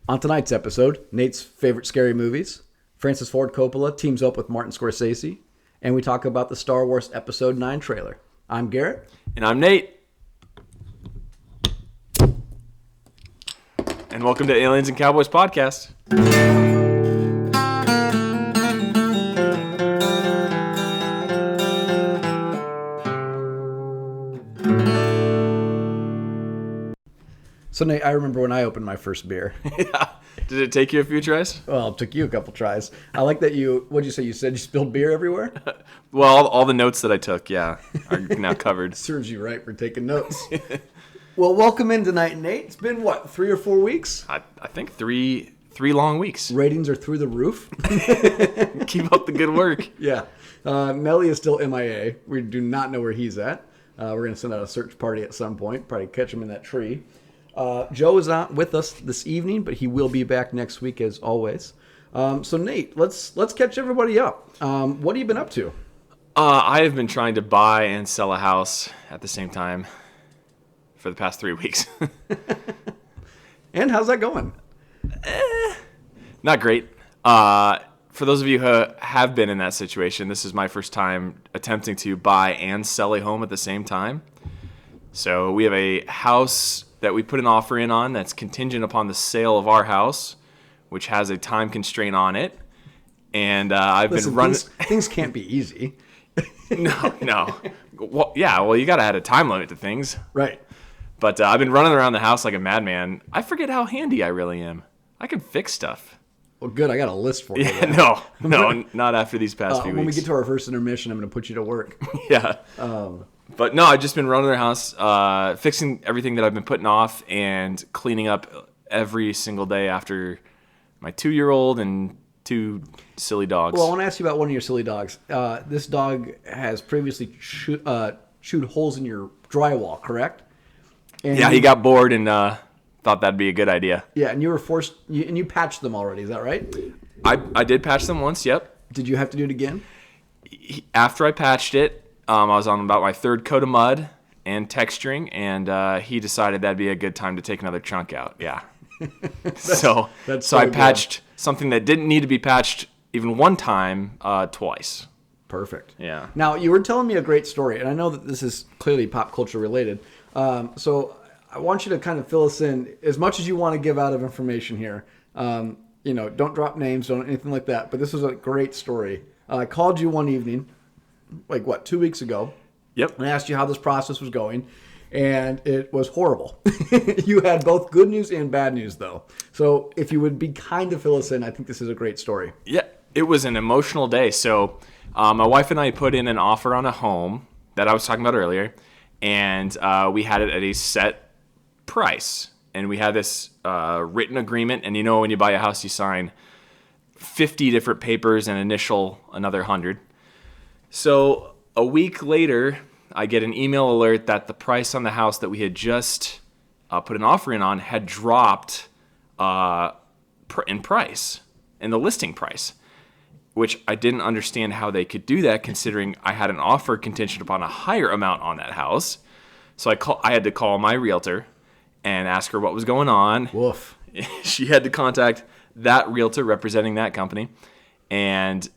On tonight's episode, Nate's favorite scary movies, Francis Ford Coppola teams up with Martin Scorsese, and we talk about the Star Wars Episode 9 trailer. I'm Garrett. And I'm Nate. And welcome to Aliens and Cowboys Podcast. So, Nate, I remember when I opened my first beer. Yeah. Did it take you a few tries? Well, it took you a couple tries. I like that what'd you say? You said you spilled beer everywhere? Well, all the notes that I took, are now covered. Serves you right for taking notes. Well, welcome in tonight, Nate. It's been, 3 or 4 weeks? I think three long weeks. Ratings are through the roof. Keep up the good work. Yeah. Melly is still MIA. We do not know where he's at. We're going to send out a search party at some point. Probably catch him in that tree. Joe is not with us this evening, but he will be back next week as always. So Nate, let's catch everybody up. What have you been up to? I have been trying to buy and sell a house at the same time for the past 3 weeks. And how's that going? Not great. For those of you who have been in that situation, this is my first time attempting to buy and sell a home at the same time. So we have a house that we put an offer in on that's contingent upon the sale of our house, which has a time constraint on it. And I've been running... Things can't be easy. No. Well, you got to add a time limit to things. Right. But I've been running around the house like a madman. I forget how handy I really am. I can fix stuff. Well, good. I got a list for you. Yeah, no, not after these past few weeks. When we get to our first intermission, I'm going to put you to work. Yeah. But no, I've just been running the house, fixing everything that I've been putting off and cleaning up every single day after my 2-year-old and 2 silly dogs. Well, I want to ask you about one of your silly dogs. This dog has previously chewed holes in your drywall, correct? And yeah, he got bored and thought that'd be a good idea. Yeah, and you were forced, and you patched them already, is that right? I did patch them once, yep. Did you have to do it again? After I patched it, I was on about my 3rd coat of mud and texturing, and he decided that'd be a good time to take another chunk out. Yeah. So I patched something that didn't need to be patched even one time twice. Perfect. Yeah. Now, you were telling me a great story, and I know that this is clearly pop culture related. So I want you to kind of fill us in as much as you want to give out of information here. Don't drop names, don't anything like that. But this was a great story. I called you one evening, 2 weeks ago. Yep. And I asked you how this process was going, and it was horrible. You had both good news and bad news, though. So if you would be kind to fill us in, I think this is a great story. Yeah, it was an emotional day. So my wife and I put in an offer on a home that I was talking about earlier, and we had it at a set price. And we had this written agreement, and when you buy a house, you sign 50 different papers and initial another 100. So a week later, I get an email alert that the price on the house that we had just put an offer in on had dropped in price, in the listing price, which I didn't understand how they could do that considering I had an offer contingent upon a higher amount on that house. So I had to call my realtor and ask her what was going on. Woof. She had to contact that realtor representing that company. And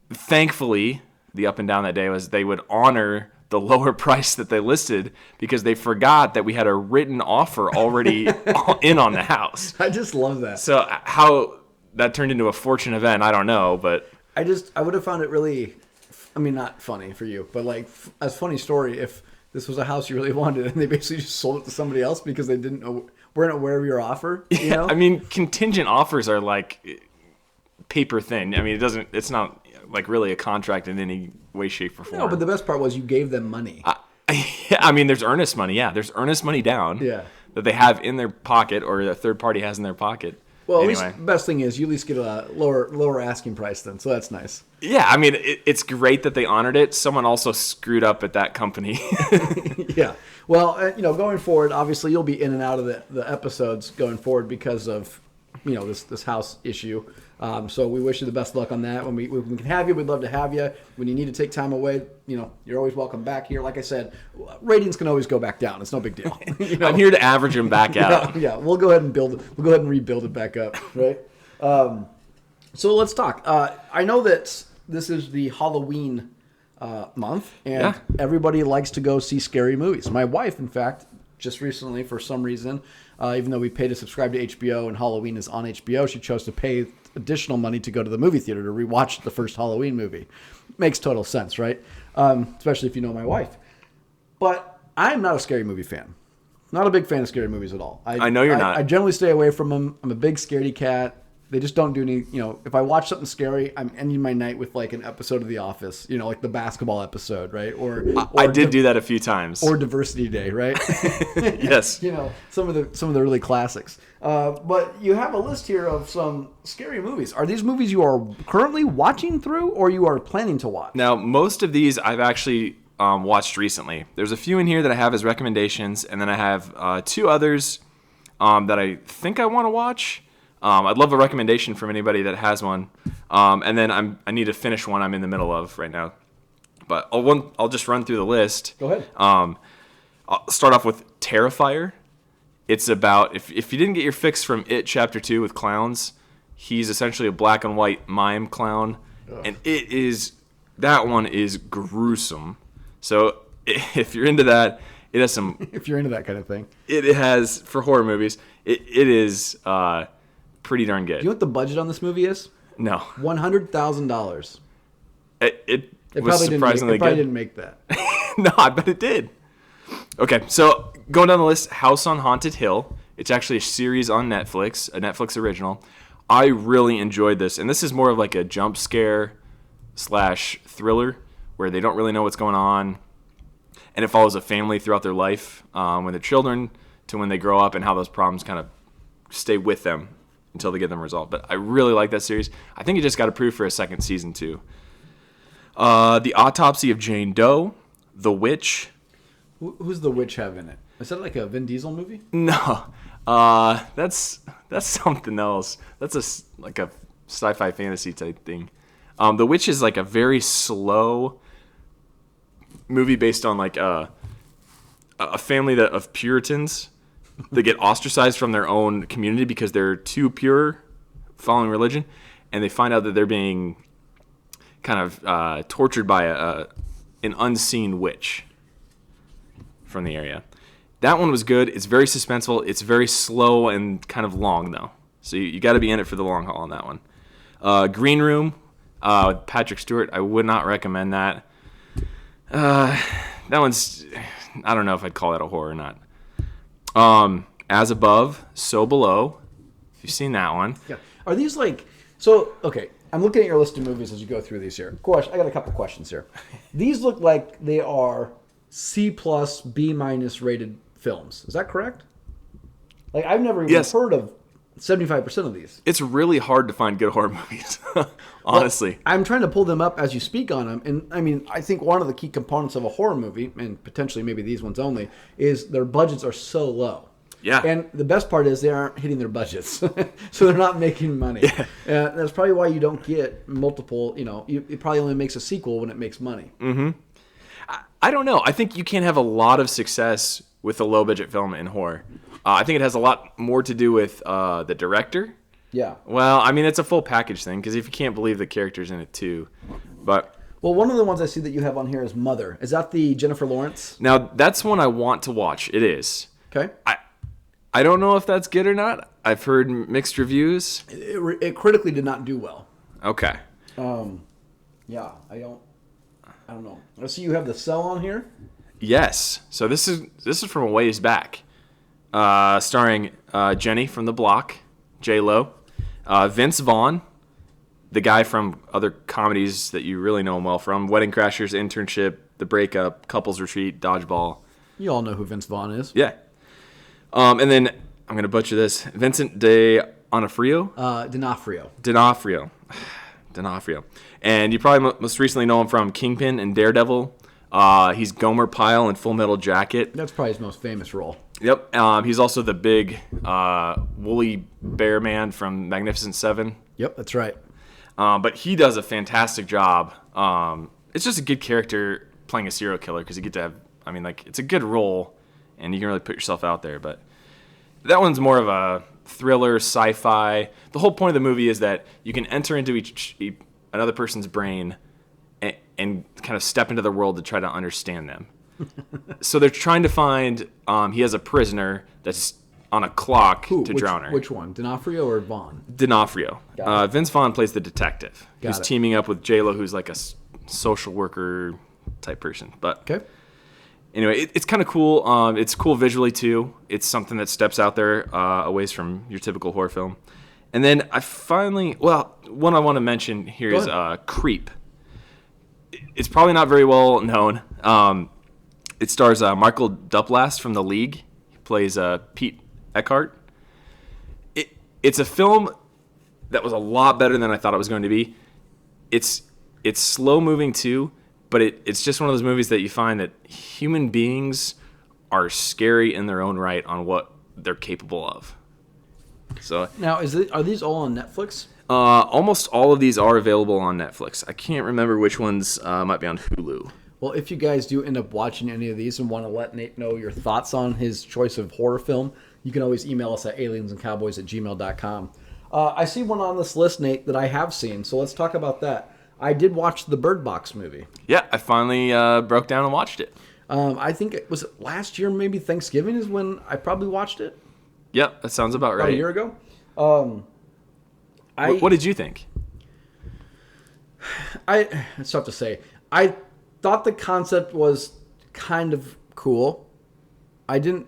thankfully, the up and down that day was they would honor the lower price that they listed because they forgot that we had a written offer already in on the house. I just love that. So how that turned into a fortune event, I don't know, but I would have found it really, not funny for you, but a funny story if this was a house you really wanted and they basically just sold it to somebody else because they weren't aware of your offer. You know? Contingent offers are like paper thin. It's not really a contract in any way, shape, or form. No, but the best part was you gave them money. There's earnest money. Yeah, there's earnest money down. Yeah. That they have in their pocket or a third party has in their pocket. Well, anyway. At least the best thing is you at least get a lower asking price then, so that's nice. Yeah, it's great that they honored it. Someone also screwed up at that company. Yeah. Well, going forward, obviously you'll be in and out of the episodes going forward because of this house issue. So we wish you the best of luck on that. When we can have you, we'd love to have you. When you need to take time away, you're always welcome back here. Like I said, ratings can always go back down. It's no big deal. I'm here to average them back out. Yeah, we'll go ahead and rebuild it back up, right? So let's talk. I know that this is the Halloween month, and everybody likes to go see scary movies. My wife, in fact, just recently, for some reason, even though we pay to subscribe to HBO and Halloween is on HBO, she chose to pay additional money to go to the movie theater to rewatch the first Halloween movie. Makes total sense, right? Especially if you know my wife. But I'm not a scary movie fan. Not a big fan of scary movies at all. I know you're not. I generally stay away from them. I'm a big scaredy cat. They just don't do any, if I watch something scary, I'm ending my night with like an episode of The Office, like the basketball episode, right? Or I did do that a few times. Or Diversity Day, right? Yes. Some of the really classics. But you have a list here of some scary movies. Are these movies you are currently watching through or you are planning to watch? Now, most of these I've actually watched recently. There's a few in here that I have as recommendations, and then I have 2 others that I think I want to watch. I'd love a recommendation from anybody that has one. And then I need to finish one I'm in the middle of right now. But I'll just run through the list. Go ahead. I'll start off with Terrifier. It's about, if you didn't get your fix from It Chapter 2 with clowns, he's essentially a black and white mime clown. Ugh. And that one is gruesome. So if you're into that, it has some... if you're into that kind of thing. It has, for horror movies, it is... pretty darn good. Do you know what the budget on this movie is? No. $100,000. It was surprisingly good. It probably didn't make that. No, I bet it did. Okay, so going down the list, House on Haunted Hill. It's actually a series on Netflix, a Netflix original. I really enjoyed this, and this is more of like a jump scare / thriller where they don't really know what's going on, and it follows a family throughout their life when they're children to when they grow up and how those problems kind of stay with them until they get them resolved. But I really like that series. I think it just got approved for a second season too. The Autopsy of Jane Doe, The Witch. Who's The Witch have in it? Is that like a Vin Diesel movie? No, that's something else. That's like a sci-fi fantasy type thing. The Witch is like a very slow movie based on like a family of Puritans that get ostracized from their own community because they're too pure following religion, and they find out that they're being kind of tortured by an unseen witch from the area. That one was good. It's very suspenseful. It's very slow and kind of long, though. So you got to be in it for the long haul on that one. Green Room, with Patrick Stewart. I would not recommend that. That one's... I don't know if I'd call that a horror or not. As Above, So Below. If you've seen that one. Yeah. Are these like... So, okay. I'm looking at your list of movies as you go through these here. Of course, I got a couple questions here. These look like they are C+, B- rated films. Is that correct? Like, I've never even heard of 75% of these. It's really hard to find good horror movies, honestly. Well, I'm trying to pull them up as you speak on them. And, I mean, I think one of the key components of a horror movie, and potentially maybe these ones only, is their budgets are so low. Yeah. And the best part is they aren't hitting their budgets. So they're not making money. Yeah. That's probably why you don't get multiple, it probably only makes a sequel when it makes money. Mm-hmm. I don't know. I think you can have a lot of success with a low-budget film in horror. I think it has a lot more to do with the director. Yeah. Well, I mean, it's a full package thing, because if you can't believe the characters in it, too. But... Well, one of the ones I see that you have on here is Mother. Is that the Jennifer Lawrence? Now, that's one I want to watch. It is. Okay. I don't know if that's good or not. I've heard mixed reviews. It critically did not do well. Okay. Yeah, I don't know. I see you have The Cell on here. Yes. So this is from a ways back, starring Jenny from The Block, J-Lo, Vince Vaughn, the guy from other comedies that you really know him well from, Wedding Crashers, Internship, The Breakup, Couples Retreat, Dodgeball. You all know who Vince Vaughn is. Yeah. And then, I'm going to butcher this, Vincent D'Onofrio? D'Onofrio. And you probably most recently know him from Kingpin and Daredevil. He's Gomer Pyle in Full Metal Jacket. That's probably his most famous role. Yep. He's also the big woolly bear man from Magnificent Seven. Yep, that's right. But he does a fantastic job. It's just a good character playing a serial killer because you get to have, I mean, like, it's a good role and you can really put yourself out there. But that one's more of a thriller, sci-fi. The whole point of the movie is that you can enter into another person's brain and kind of step into the world to try to understand them. So they're trying to find, he has a prisoner that's on a clock to drown her. Which one, D'Onofrio or Vaughn? D'Onofrio. Vince Vaughn plays the detective. He's teaming up with J-Lo, who's like a social worker type person. But anyway, it's kind of cool. It's cool visually too. It's something that steps out there away from your typical horror film. And then one I want to mention here is Creep. It's probably not very well known. It stars Michael Duplass from The League. He plays Pete Eckhart. It's a film that was a lot better than I thought it was going to be. It's slow moving too, but it's just one of those movies that you find that human beings are scary in their own right on what they're capable of. So now, are these all on Netflix? Almost all of these are available on Netflix. I can't remember which ones might be on Hulu. Well, if you guys do end up watching any of these and want to let Nate know your thoughts on his choice of horror film, you can always email us at aliensandcowboys@gmail.com. I see one on this list, Nate, that I have seen, so let's talk about that. I did watch the Bird Box movie. Yeah, I finally broke down and watched it. I think it was last year, maybe Thanksgiving is when I probably watched it. Yep, that sounds about right. About a year ago. What did you think? It's tough to say. I thought the concept was kind of cool. I'm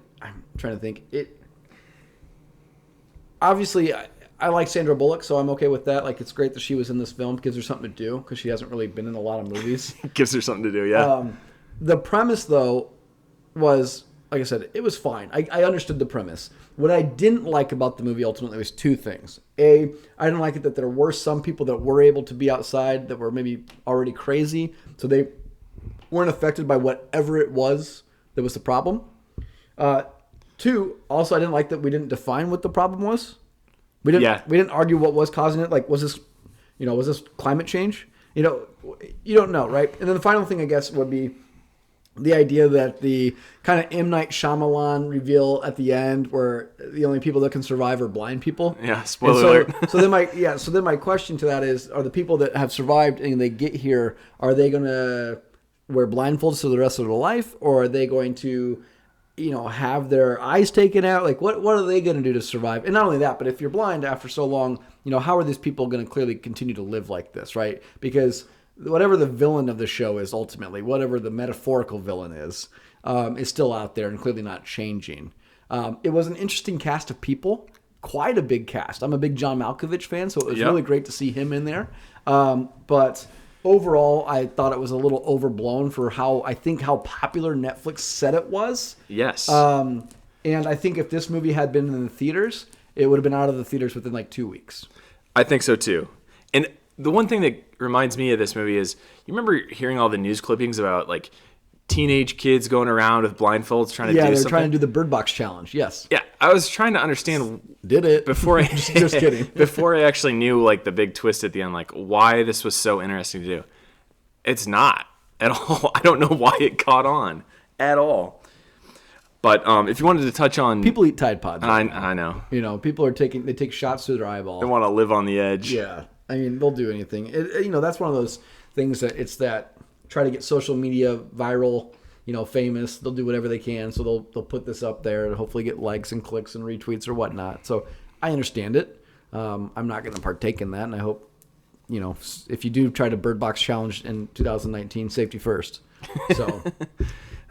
trying to think. Obviously, I like Sandra Bullock, so I'm okay with that. Like, it's great that she was in this film. Gives her something to do because she hasn't really been in a lot of movies. Gives her something to do, yeah. The premise, though, was, like I said, it was fine. I understood the premise. What I didn't like about the movie ultimately was two things. A, I didn't like it that there were some people that were able to be outside that were maybe already crazy, so they weren't affected by whatever it was that was the problem. Two, also I didn't like that we didn't define what the problem was. We didn't argue what was causing it. Like, was this climate change? You don't know, right? And then the final thing, I guess, would be the idea that the kind of M. Night Shyamalan reveal at the end where the only people that can survive are blind people. Yeah, spoiler alert. So then my question to that is, are the people that have survived and they get here, are they going to wear blindfolds for the rest of their life, or are they going to, have their eyes taken out? Like, what are they going to do to survive? And not only that, but if you're blind after so long, how are these people going to clearly continue to live like this, right? Because whatever the villain of the show is ultimately, whatever the metaphorical villain is still out there and clearly not changing. It was an interesting cast of people, quite a big cast. I'm a big John Malkovich fan, so it was really great to see him in there. But overall, I thought it was a little overblown for how popular Netflix said it was. Yes. And I think if this movie had been in the theaters, it would have been out of the theaters within like 2 weeks. I think so too. And the one thing that reminds me of this movie is, you remember hearing all the news clippings about like teenage kids going around with blindfolds trying to do something? Yeah, they're trying to do the Bird Box challenge. Yes. Yeah, I was trying to understand. Did it before I just kidding. Before I actually knew like the big twist at the end, like why this was so interesting to do. It's not at all. I don't know why it caught on at all. But if you wanted to touch on, people eat Tide Pods. I know. People take shots through their eyeball. They want to live on the edge. Yeah. I mean, they'll do anything. That's one of those things that try to get social media viral, famous. They'll do whatever they can. So they'll put this up there and hopefully get likes and clicks and retweets or whatnot. So I understand it. I'm not going to partake in that. And I hope, if you do try to Bird Box challenge in 2019, safety first. So.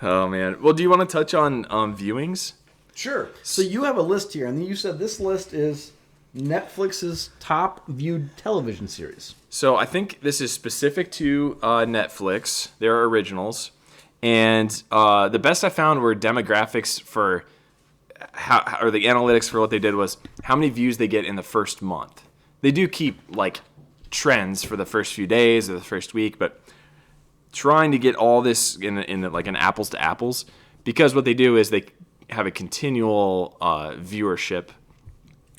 Oh, man. Well, do you want to touch on viewings? Sure. So you have a list here. And you said this list is Netflix's top viewed television series. So I think this is specific to Netflix. They're originals. And the best I found were demographics for or the analytics for what they did was how many views they get in the first month. They do keep like trends for the first few days or the first week, but trying to get all this in like an apples to apples, because what they do is they have a continual viewership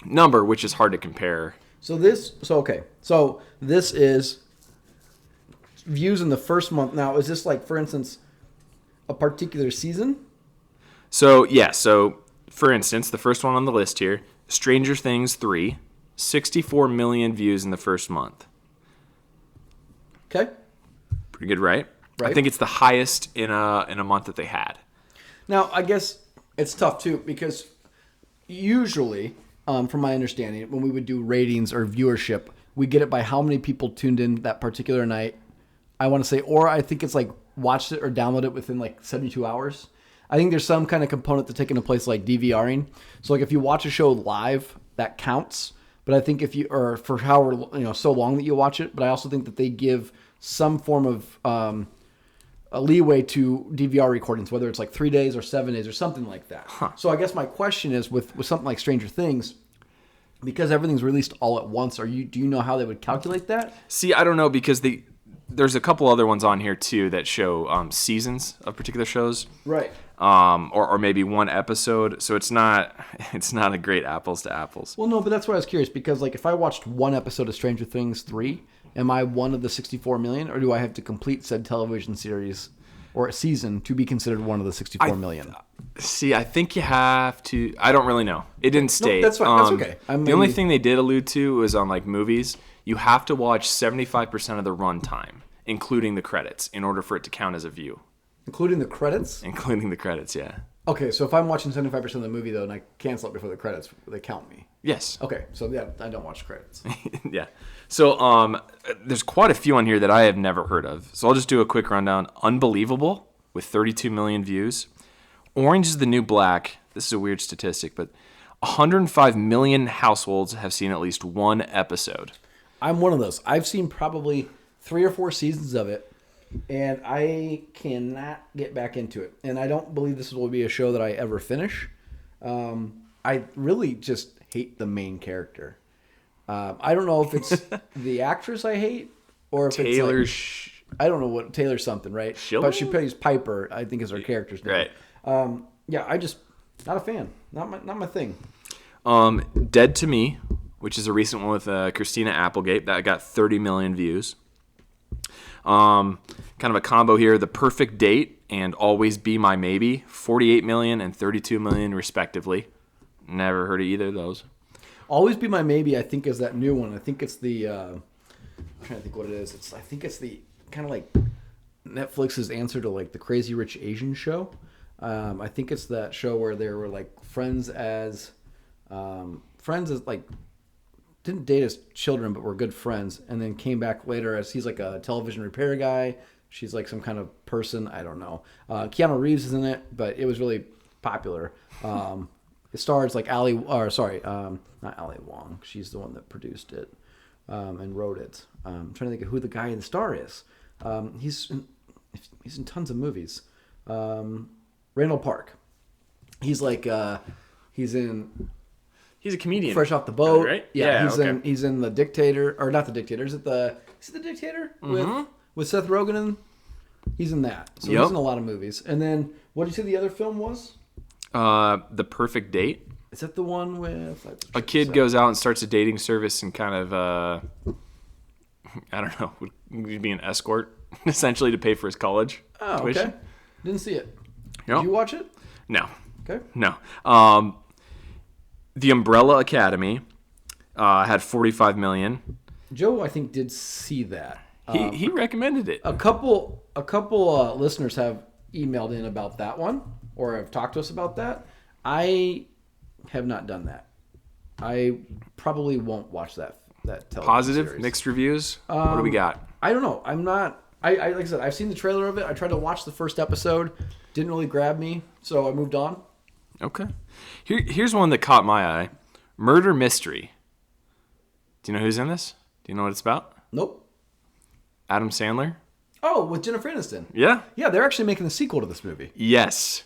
number, which is hard to compare. So this is views in the first month. Now, is this like, for instance, a particular season? So for instance, the first one on the list here, Stranger Things 3, 64 million views in the first month. Okay. Pretty good, right? Right. I think it's the highest in a month that they had. Now, I guess it's tough too, because usually, from my understanding, when we would do ratings or viewership, we get it by how many people tuned in that particular night. I want to say, or I think it's like watched it or downloaded it within like 72 hours. I think there's some kind of component to taking a place like DVRing. So like if you watch a show live, that counts. But I think if you, or for however, so long that you watch it, but I also think that they give some form of a leeway to DVR recordings, whether it's like 3 days or 7 days or something like that. Huh. So I guess my question is with something like Stranger Things, because everything's released all at once, do you know how they would calculate that? See, I don't know, because there's a couple other ones on here too that show seasons of particular shows. Right. Or maybe one episode. So it's not a great apples to apples. Well, no, but that's why I was curious, because like if I watched one episode of Stranger Things 3, am I one of the 64 million, or do I have to complete said television series or a season to be considered one of the 64 million? See, I think you have to. I don't really know. It didn't state. No, that's fine. That's okay. The only thing they did allude to was on like movies. You have to watch 75% of the runtime, including the credits, in order for it to count as a view. Including the credits? Including the credits, yeah. Okay, so if I'm watching 75% of the movie, though, and I cancel it before the credits, they count me. Yes. Okay, so yeah, I don't watch credits. Yeah. So there's quite a few on here that I have never heard of. So I'll just do a quick rundown. Unbelievable, with 32 million views. Orange is the New Black. This is a weird statistic, but 105 million households have seen at least one episode. I'm one of those. I've seen probably 3 or 4 seasons of it, and I cannot get back into it. And I don't believe this will be a show that I ever finish. I really just hate the main character. I don't know if it's the actress I hate, or if Taylor it's like, I don't know what, Taylor something, right? Schilling? But she plays Piper, I think is her character's name. Right. Yeah, I just, not a fan. Not my thing. Dead to Me, which is a recent one with Christina Applegate, that got 30 million views. Kind of a combo here, The Perfect Date and Always Be My Maybe, 48 million and 32 million respectively. Never heard of either of those. Always Be My Maybe, I think, is that new one. I think it's the, I'm trying to think what it is. I think it's the kind of like Netflix's answer to like the Crazy Rich Asian show. I think it's that show where they were like friends as like, didn't date as children, but were good friends, and then came back later as he's like a television repair guy. She's like some kind of person. I don't know. Keanu Reeves is in it, but it was really popular. It stars like not Ali Wong. She's the one that produced it and wrote it. I'm trying to think of who the guy in the star is. He's in tons of movies. Randall Park. He's like he's a comedian. Fresh Off the Boat, right? Yeah, okay. He's in The Dictator, or not The Dictator. Is it The Dictator with Seth Rogen? And he's in that. So he's in a lot of movies. And then what did you say the other film was? The Perfect Date. Is that the one with a kid goes out and starts a dating service and kind of I don't know, would be an escort essentially to pay for his college tuition. Okay. Didn't see it. Yep. Did you watch it? No. Okay. No. The Umbrella Academy had 45 million. Joe, I think, did see that. He recommended it. A couple listeners have emailed in about that one, or have talked to us about that. I have not done that. I probably won't watch that television Positive, series. mixed reviews. What do we got? I don't know. I'm not. I like I said, I've seen the trailer of it. I tried to watch the first episode. Didn't really grab me, so I moved on. Okay. Here's one that caught my eye. Murder Mystery. Do you know who's in this? Do you know what it's about? Nope. Adam Sandler? Oh, with Jennifer Aniston. Yeah. Yeah, they're actually making a sequel to this movie. Yes.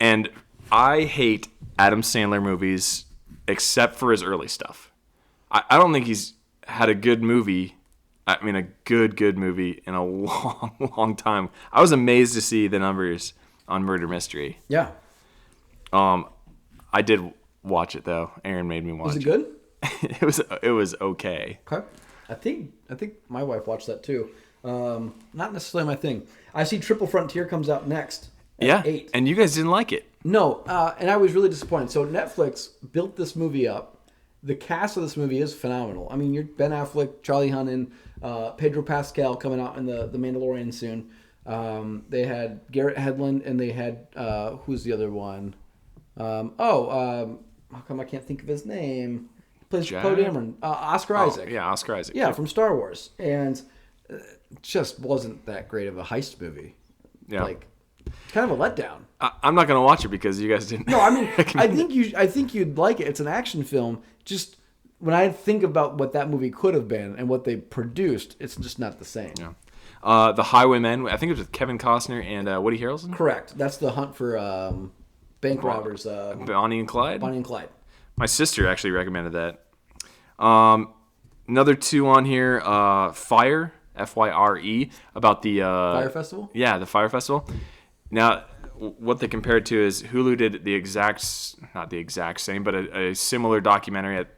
And I hate Adam Sandler movies except for his early stuff. I don't think he's had a good movie. I mean, a good movie in a long, long time. I was amazed to see the numbers on Murder Mystery. Yeah. I did watch it though. Aaron made me watch Was it good? It was okay. Okay. I think my wife watched that too. Not necessarily my thing. I see Triple Frontier comes out next at 8. And you guys didn't like it. No, and I was really disappointed. So Netflix built this movie up. The cast of this movie is phenomenal. I mean, you're Ben Affleck, Charlie Hunnam, Pedro Pascal coming out in the Mandalorian soon. They had Garrett Hedlund, and they had who's the other one? How come I can't think of his name? He plays Poe Dameron. Oscar Isaac. Yeah, Oscar Isaac. Yeah, from Star Wars, and it just wasn't that great of a heist movie. Yeah. Like, kind of a letdown. I'm not gonna watch it because you guys didn't. No, I mean, I think you'd like it. It's an action film. Just when I think about what that movie could have been and what they produced, it's just not the same. Yeah. The Highwaymen. I think it was with Kevin Costner and Woody Harrelson. Correct. That's the hunt for bank robbers. Bonnie and Clyde. Bonnie and Clyde. My sister actually recommended that. Another 2 on here. Fire. Fyre. About the Fire Festival. Yeah, the Fire Festival. Now, what they compare it to is Hulu did not the exact same, but a similar documentary at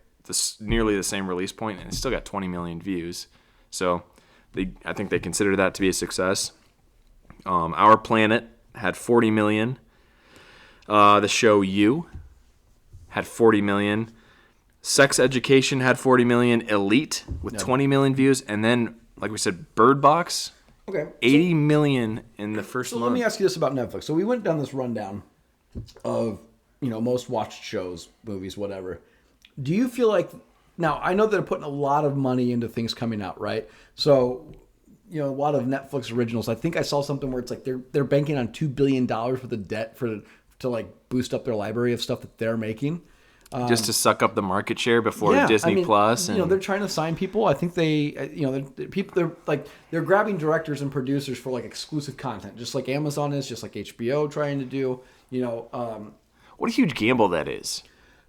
nearly the same release point, and it still got 20 million views. So I think they consider that to be a success. Our Planet had 40 million. The show You had 40 million. Sex Education had 40 million. Elite with 20 million views, and then, like we said, Bird Box. Okay. 80 million in the first month. Let me ask you this about Netflix. So we went down this rundown of, most watched shows, movies, whatever. Do you feel like, now I know they're putting a lot of money into things coming out, right? So, a lot of Netflix originals. I think I saw something where it's like they're banking on $2 billion worth of debt to like boost up their library of stuff that they're making. Just to suck up the market share before Disney Plus, and they're trying to sign people. I think they're grabbing directors and producers for like exclusive content, just like Amazon is, just like HBO trying to do. What a huge gamble that is,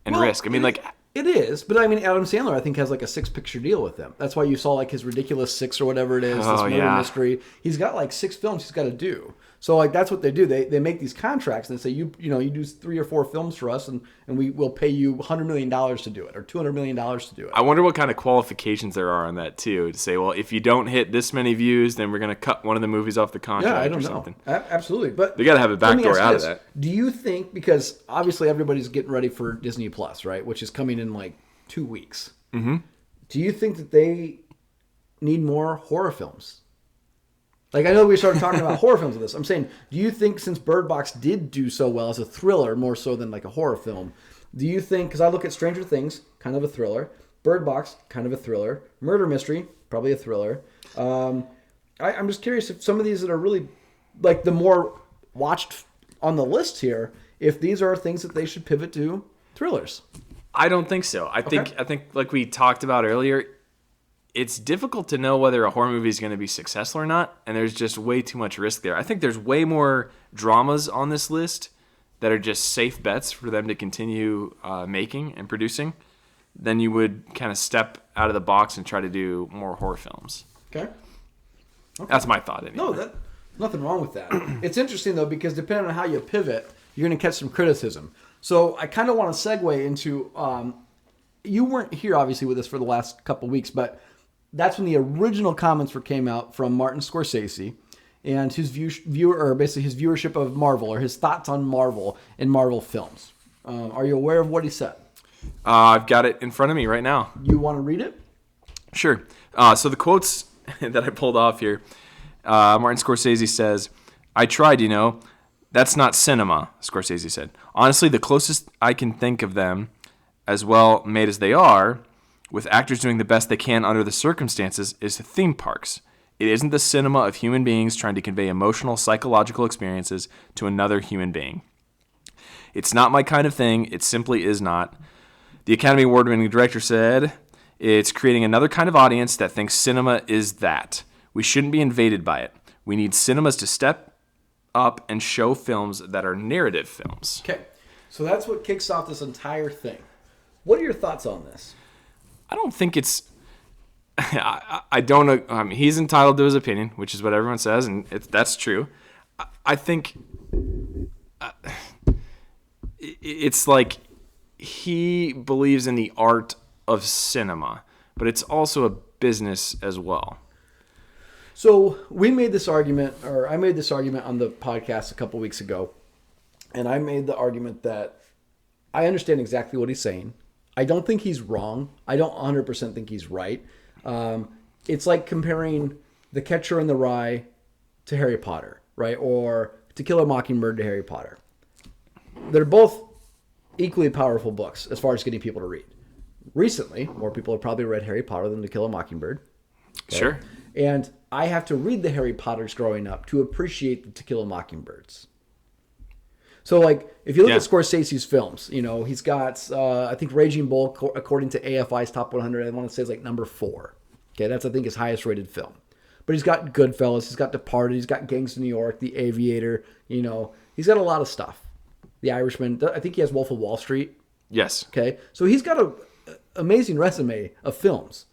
and risk. I mean, it is, but I mean, Adam Sandler I think has like a 6-picture deal with them. That's why you saw like his ridiculous 6 or whatever it is. This murder mystery. He's got like 6 films he's got to do. So like that's what they do. They make these contracts and they say you do 3 or 4 films for us and we will pay you $100 million to do it or $200 million to do it. I wonder what kind of qualifications there are on that too. To say, well, if you don't hit this many views, then we're going to cut one of the movies off the contract. Yeah, I don't or know. Something. Absolutely, but they got to have a backdoor out of that. Do you think, because obviously everybody's getting ready for Disney Plus, right, which is coming in like 2 weeks? Mm-hmm. Do you think that they need more horror films? Like, I know we started talking about horror films with this. I'm saying, do you think since Bird Box did do so well as a thriller more so than like a horror film, do you think, because I look at Stranger Things, kind of a thriller, Bird Box, kind of a thriller, Murder Mystery, probably a thriller. I'm just curious if some of these that are really like the more watched on the list here, if these are things that they should pivot to thrillers. I don't think so. I think like we talked about earlier, it's difficult to know whether a horror movie is going to be successful or not, and there's just way too much risk there. I think there's way more dramas on this list that are just safe bets for them to continue making and producing than you would kind of step out of the box and try to do more horror films. Okay. That's my thought anyway. No, nothing wrong with that. It's interesting, though, because depending on how you pivot, you're going to catch some criticism. So I kind of want to segue into, you weren't here, obviously, with us for the last couple weeks, but that's when the original comments came out from Martin Scorsese and his viewership of Marvel, or his thoughts on Marvel and Marvel films. Are you aware of what he said? I've got it in front of me right now. You want to read it? Sure. So the quotes that I pulled off here, Martin Scorsese says, "I tried, That's not cinema," Scorsese said. "Honestly, the closest I can think of them, as well made as they are, with actors doing the best they can under the circumstances, is theme parks. It isn't the cinema of human beings trying to convey emotional, psychological experiences to another human being. It's not my kind of thing. It simply is not." The Academy Award-winning director said, "It's creating another kind of audience that thinks cinema is that. We shouldn't be invaded by it. We need cinemas to step up and show films that are narrative films." Okay, so that's what kicks off this entire thing. What are your thoughts on this? I don't think it's... I don't know. I mean, he's entitled to his opinion, which is what everyone says, and that's true. I think it's like he believes in the art of cinema, but it's also a business as well. So we made this argument, or I made this argument on the podcast a couple weeks ago, and I made the argument that I understand exactly what he's saying. I don't think he's wrong. I don't 100% think he's right. It's like comparing The Catcher in the Rye to Harry Potter, right? Or To Kill a Mockingbird to Harry Potter. They're both equally powerful books as far as getting people to read. Recently, more people have probably read Harry Potter than To Kill a Mockingbird. Okay? Sure. And I have to read the Harry Potters growing up to appreciate the To Kill a Mockingbirds. So, like, if you look at Scorsese's films, you know, he's got, I think, Raging Bull, according to AFI's Top 100, I want to say it's like number 4. Okay, that's, I think, his highest rated film. But he's got Goodfellas, he's got Departed, he's got Gangs of New York, The Aviator, you know, he's got a lot of stuff. The Irishman, I think he has Wolf of Wall Street. Yes. Okay, so he's got an amazing resume of films.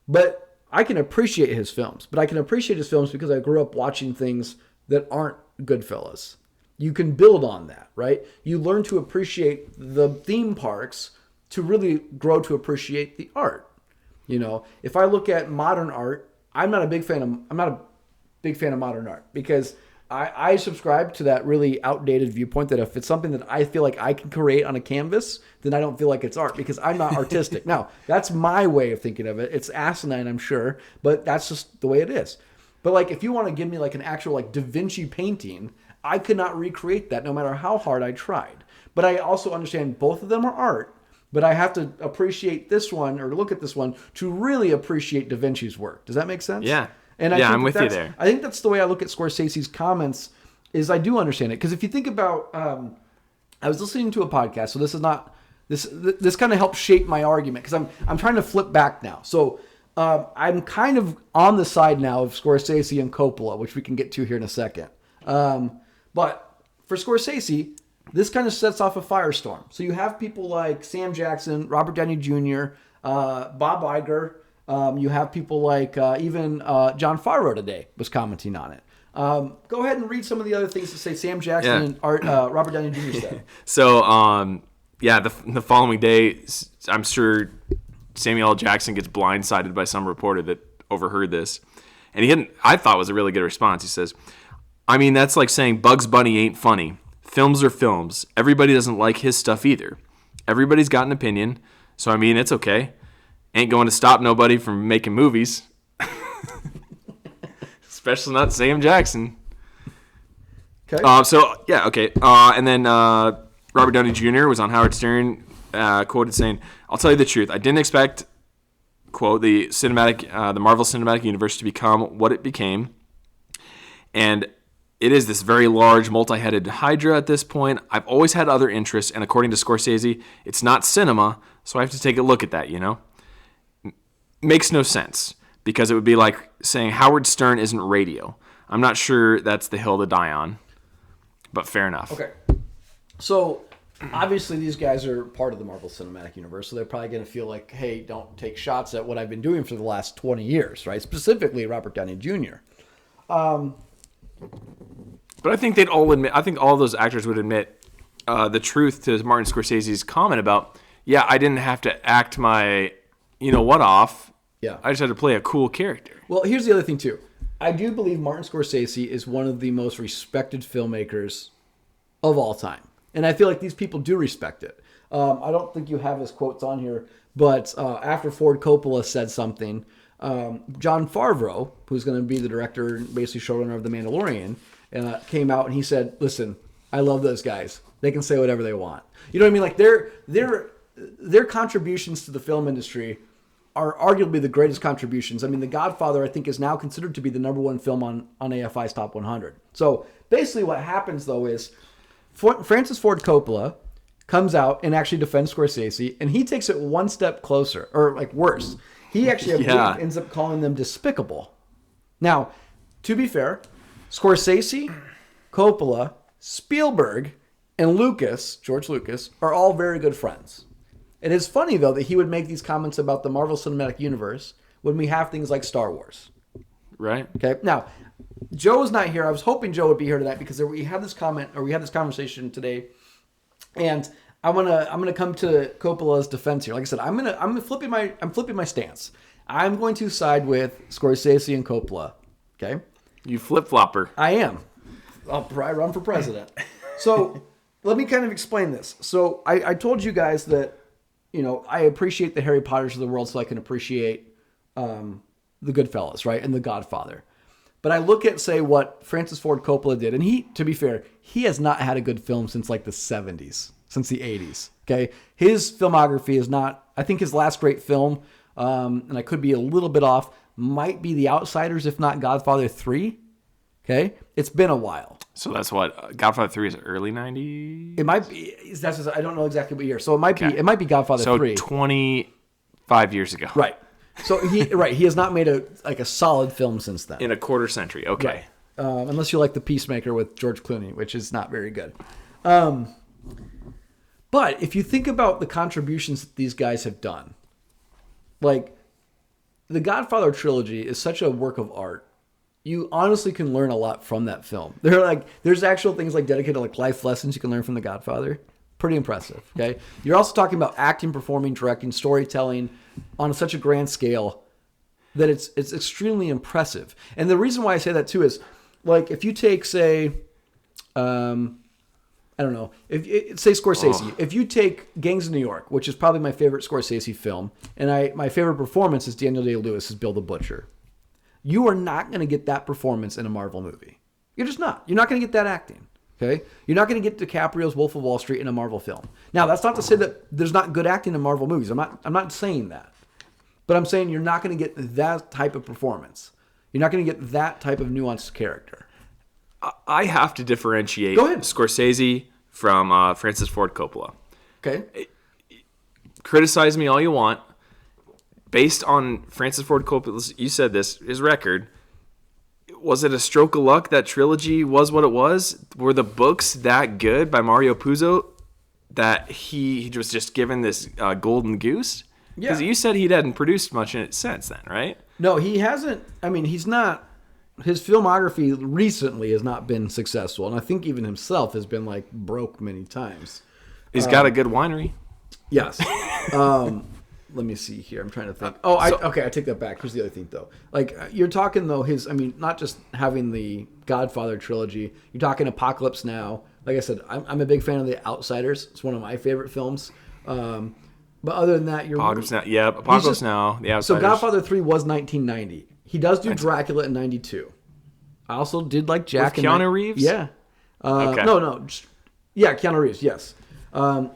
But I can appreciate his films. But I can appreciate his films because I grew up watching things that aren't Goodfellas. You can build on that, right? You learn to appreciate the theme parks to really grow to appreciate the art. You know, if I look at modern art, I'm not a big fan of modern art because I subscribe to that really outdated viewpoint that if it's something that I feel like I can create on a canvas, then I don't feel like it's art because I'm not artistic. Now, that's my way of thinking of it. It's asinine, I'm sure, but that's just the way it is. But like, if you want to give me like an actual like Da Vinci painting, I could not recreate that no matter how hard I tried. But I also understand both of them are art, but I have to appreciate this one or look at this one to really appreciate Da Vinci's work. Does that make sense? Yeah. And I'm with you there. I think that's the way I look at Scorsese's comments is I do understand it. Because if you think about, I was listening to a podcast, so this is not, this kind of helps shape my argument because I'm trying to flip back now. So I'm kind of on the side now of Scorsese and Coppola, which we can get to here in a second. But for Scorsese, this kind of sets off a firestorm. So you have people like Sam Jackson, Robert Downey Jr., Bob Iger. You have people like even John Favreau today was commenting on it. Go ahead and read some of the other things that say Sam Jackson and Robert Downey Jr. said. So, the following day, I'm sure Samuel L. Jackson gets blindsided by some reporter that overheard this. And I thought it was a really good response. He says, I mean, that's like saying Bugs Bunny ain't funny. Films are films. Everybody doesn't like his stuff either. Everybody's got an opinion. So, I mean, it's okay. Ain't going to stop nobody from making movies. Especially not Sam Jackson. Okay. Okay. And then Robert Downey Jr. was on Howard Stern, quoted saying, I'll tell you the truth. I didn't expect, quote, the Marvel Cinematic Universe to become what it became. And it is this very large, multi-headed hydra at this point. I've always had other interests, and according to Scorsese, it's not cinema, so I have to take a look at that, you know? Makes no sense, because it would be like saying Howard Stern isn't radio. I'm not sure that's the hill to die on, but fair enough. Okay. So, obviously, these guys are part of the Marvel Cinematic Universe, so they're probably going to feel like, hey, don't take shots at what I've been doing for the last 20 years, right? Specifically, Robert Downey Jr. But I think they'd all admit, I think all those actors would admit the truth to Martin Scorsese's comment about, yeah, I didn't have to act my, off. Yeah. I just had to play a cool character. Well, here's the other thing, too. I do believe Martin Scorsese is one of the most respected filmmakers of all time. And I feel like these people do respect it. I don't think you have his quotes on here, but after Ford Coppola said something, Jon Favreau, who's going to be the director and basically showrunner of The Mandalorian, came out and he said, listen, I love those guys. They can say whatever they want. You know what I mean? Like their contributions to the film industry are arguably the greatest contributions. I mean, The Godfather, I think, is now considered to be the number one film on AFI's Top 100. So basically what happens, though, is Francis Ford Coppola comes out and actually defends Scorsese, and he takes it one step closer, or like worse. He actually ends up calling them despicable. Now, to be fair, Scorsese, Coppola, Spielberg, and George Lucas, are all very good friends. It is funny, though, that he would make these comments about the Marvel Cinematic Universe when we have things like Star Wars. Right. Okay. Now, Joe is not here. I was hoping Joe would be here tonight because we had this conversation today And I'm gonna come to Coppola's defense here. Like I said, I'm flipping my stance. I'm going to side with Scorsese and Coppola. Okay, You flip-flopper. I am. I'll probably run for president. So let me kind of explain this. So I told you guys that, I appreciate the Harry Potters of the world so I can appreciate the Goodfellas, right? And the Godfather. But I look at, say, what Francis Ford Coppola did. And he, to be fair, he has not had a good film since like the 70s, since the 80s. Okay. His filmography is not, I think his last great film, and I could be a little bit off, might be The Outsiders, if not Godfather 3. Okay. It's been a while. So that's what Godfather 3 is early 90s? It might be, I don't know exactly what year. So it might be Godfather 3. So 25 years ago. Right. So he has not made a solid film since then. In a quarter century. Okay. Right. Unless you like The Peacemaker with George Clooney, which is not very good. But if you think about the contributions that these guys have done, like the Godfather trilogy is such a work of art. You honestly can learn a lot from that film. There's actual things like dedicated like life lessons you can learn from The Godfather. Pretty impressive. Okay. You're also talking about acting, performing, directing, storytelling on such a grand scale that it's extremely impressive. And the reason why I say that too is, like, if you take, say, I don't know, say Scorsese, if you take Gangs of New York, which is probably my favorite Scorsese film, and my favorite performance is Daniel Day-Lewis as Bill the Butcher. You are not going to get that performance in a Marvel movie. You're just not. You're not going to get that acting. Okay, you're not going to get DiCaprio's Wolf of Wall Street in a Marvel film. Now, that's not to say that there's not good acting in Marvel movies. I'm not saying that, but I'm saying you're not going to get that type of performance. You're not going to get that type of nuanced character. I have to differentiate Go ahead. Scorsese from Francis Ford Coppola. Okay, Criticize me all you want. Based on Francis Ford Coppola's, you said this, his record. Was it a stroke of luck that trilogy was what it was? Were the books that good by Mario Puzo that he was just given this golden goose? Yeah. Because you said he hadn't produced much in it since then, right? No, he hasn't. I mean, he's not. His filmography recently has not been successful, and I think even himself has been like broke many times. He's got a good winery. Yes. Let me see here. I'm trying to think. Okay, I take that back. Here's the other thing, though. Like, you're talking, though, not just having the Godfather trilogy. You're talking Apocalypse Now. Like I said, I'm a big fan of The Outsiders. It's one of my favorite films. But other than that, Apocalypse Now. Yeah, Apocalypse Now. The Outsiders. So Godfather 3 was 1990. He does do Dracula in 92. I also did like Jack. With Keanu Reeves? Yeah. Okay. No. Yeah, Keanu Reeves, yes.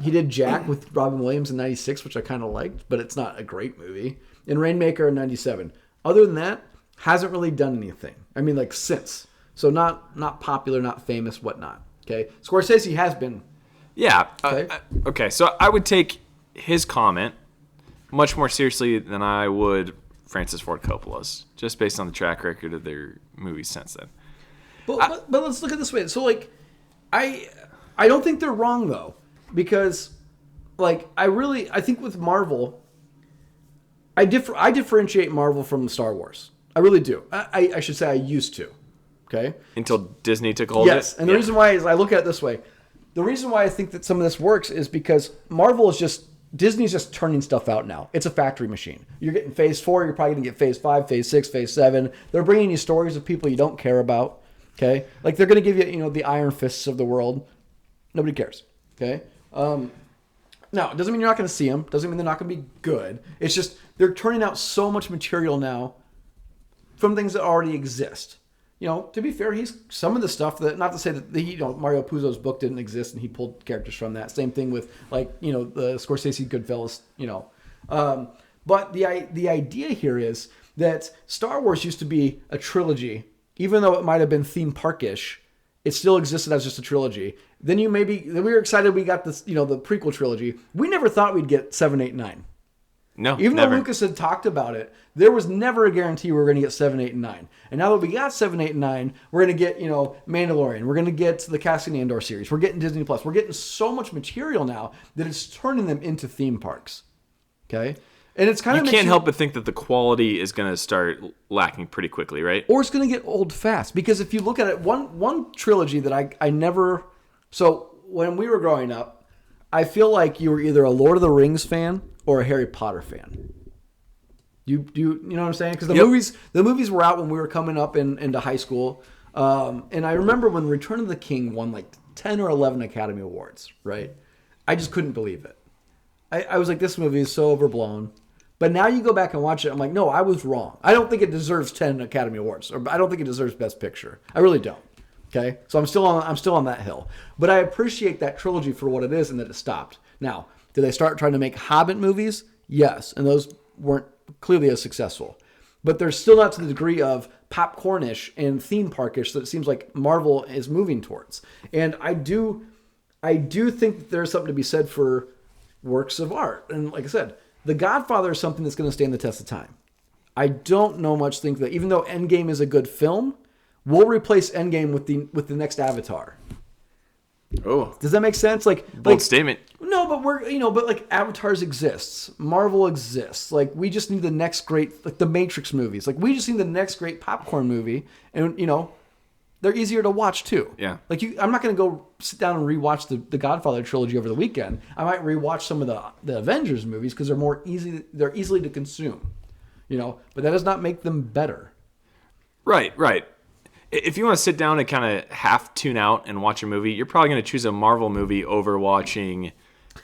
He did Jack with Robin Williams in 96, which I kind of liked, but it's not a great movie. And Rainmaker in 97. Other than that, hasn't really done anything. I mean, like, since. So not popular, not famous, whatnot. Okay? Scorsese has been. Yeah. Okay. Okay, so I would take his comment much more seriously than I would Francis Ford Coppola's, just based on the track record of their movies since then. But let's look at it this way. So, like, I don't think they're wrong, though. Because, like, I think with Marvel, I differentiate Marvel from Star Wars. I really do. I should say I used to. Okay? Until Disney took hold of it? Yes. And the reason why is I look at it this way. The reason why I think that some of this works is because Disney's just turning stuff out now. It's a factory machine. You're getting Phase 4. You're probably going to get Phase 5, Phase 6, Phase 7. They're bringing you stories of people you don't care about. Okay? Like, they're going to give you, the Iron Fists of the world. Nobody cares. Okay? Now, it doesn't mean you're not going to see them. Doesn't mean they're not going to be good. It's just they're turning out so much material now from things that already exist. To be fair, some of the stuff that, not to say that Mario Puzo's book didn't exist and he pulled characters from that. Same thing with the Scorsese Goodfellas. But the idea here is that Star Wars used to be a trilogy, even though it might have been theme parkish. It still existed as just a trilogy. Then we were excited we got this, the prequel trilogy. We never thought we'd get 7, 8, 9. No, Even never. though Lucas had talked about it, there was never a guarantee we were going to get 7, 8, and 9. And now that we got 7, 8, and 9, we're going to get, Mandalorian. We're going to get the Cassian Andor series. We're getting Disney Plus. We're getting so much material now that it's turning them into theme parks. Okay? And it's kind of... You can't help but think that the quality is going to start lacking pretty quickly, right? Or it's going to get old fast. Because if you look at it, one trilogy that I never... So when we were growing up, I feel like you were either a Lord of the Rings fan or a Harry Potter fan. You know what I'm saying? Because the movies were out when we were coming up into high school. And I remember when Return of the King won like 10 or 11 Academy Awards, right? I just couldn't believe it. I was like, this movie is so overblown. But now you go back and watch it, I'm like, no, I was wrong. I don't think it deserves 10 Academy Awards. Or I don't think it deserves Best Picture. I really don't. Okay? So I'm still on that hill. But I appreciate that trilogy for what it is and that it stopped. Now, did they start trying to make Hobbit movies? Yes. And those weren't clearly as successful. But they're still not to the degree of popcornish and theme parkish that it seems like Marvel is moving towards. And I do think that there's something to be said for works of art. And like I said, The Godfather is something that's going to stand the test of time. I don't think that even though Endgame is a good film, we'll replace Endgame with the next Avatar. Oh, does that make sense? Bold statement. No, but like Avatars exists, Marvel exists. Like we just need the next great, like the Matrix movies. Like we just need the next great popcorn movie, and they're easier to watch too. Yeah. Like I'm not going to go sit down and rewatch the Godfather trilogy over the weekend. I might rewatch some of the Avengers movies because they're easily to consume. But that does not make them better. Right. If you want to sit down and kind of half tune out and watch a movie, you're probably going to choose a Marvel movie over watching,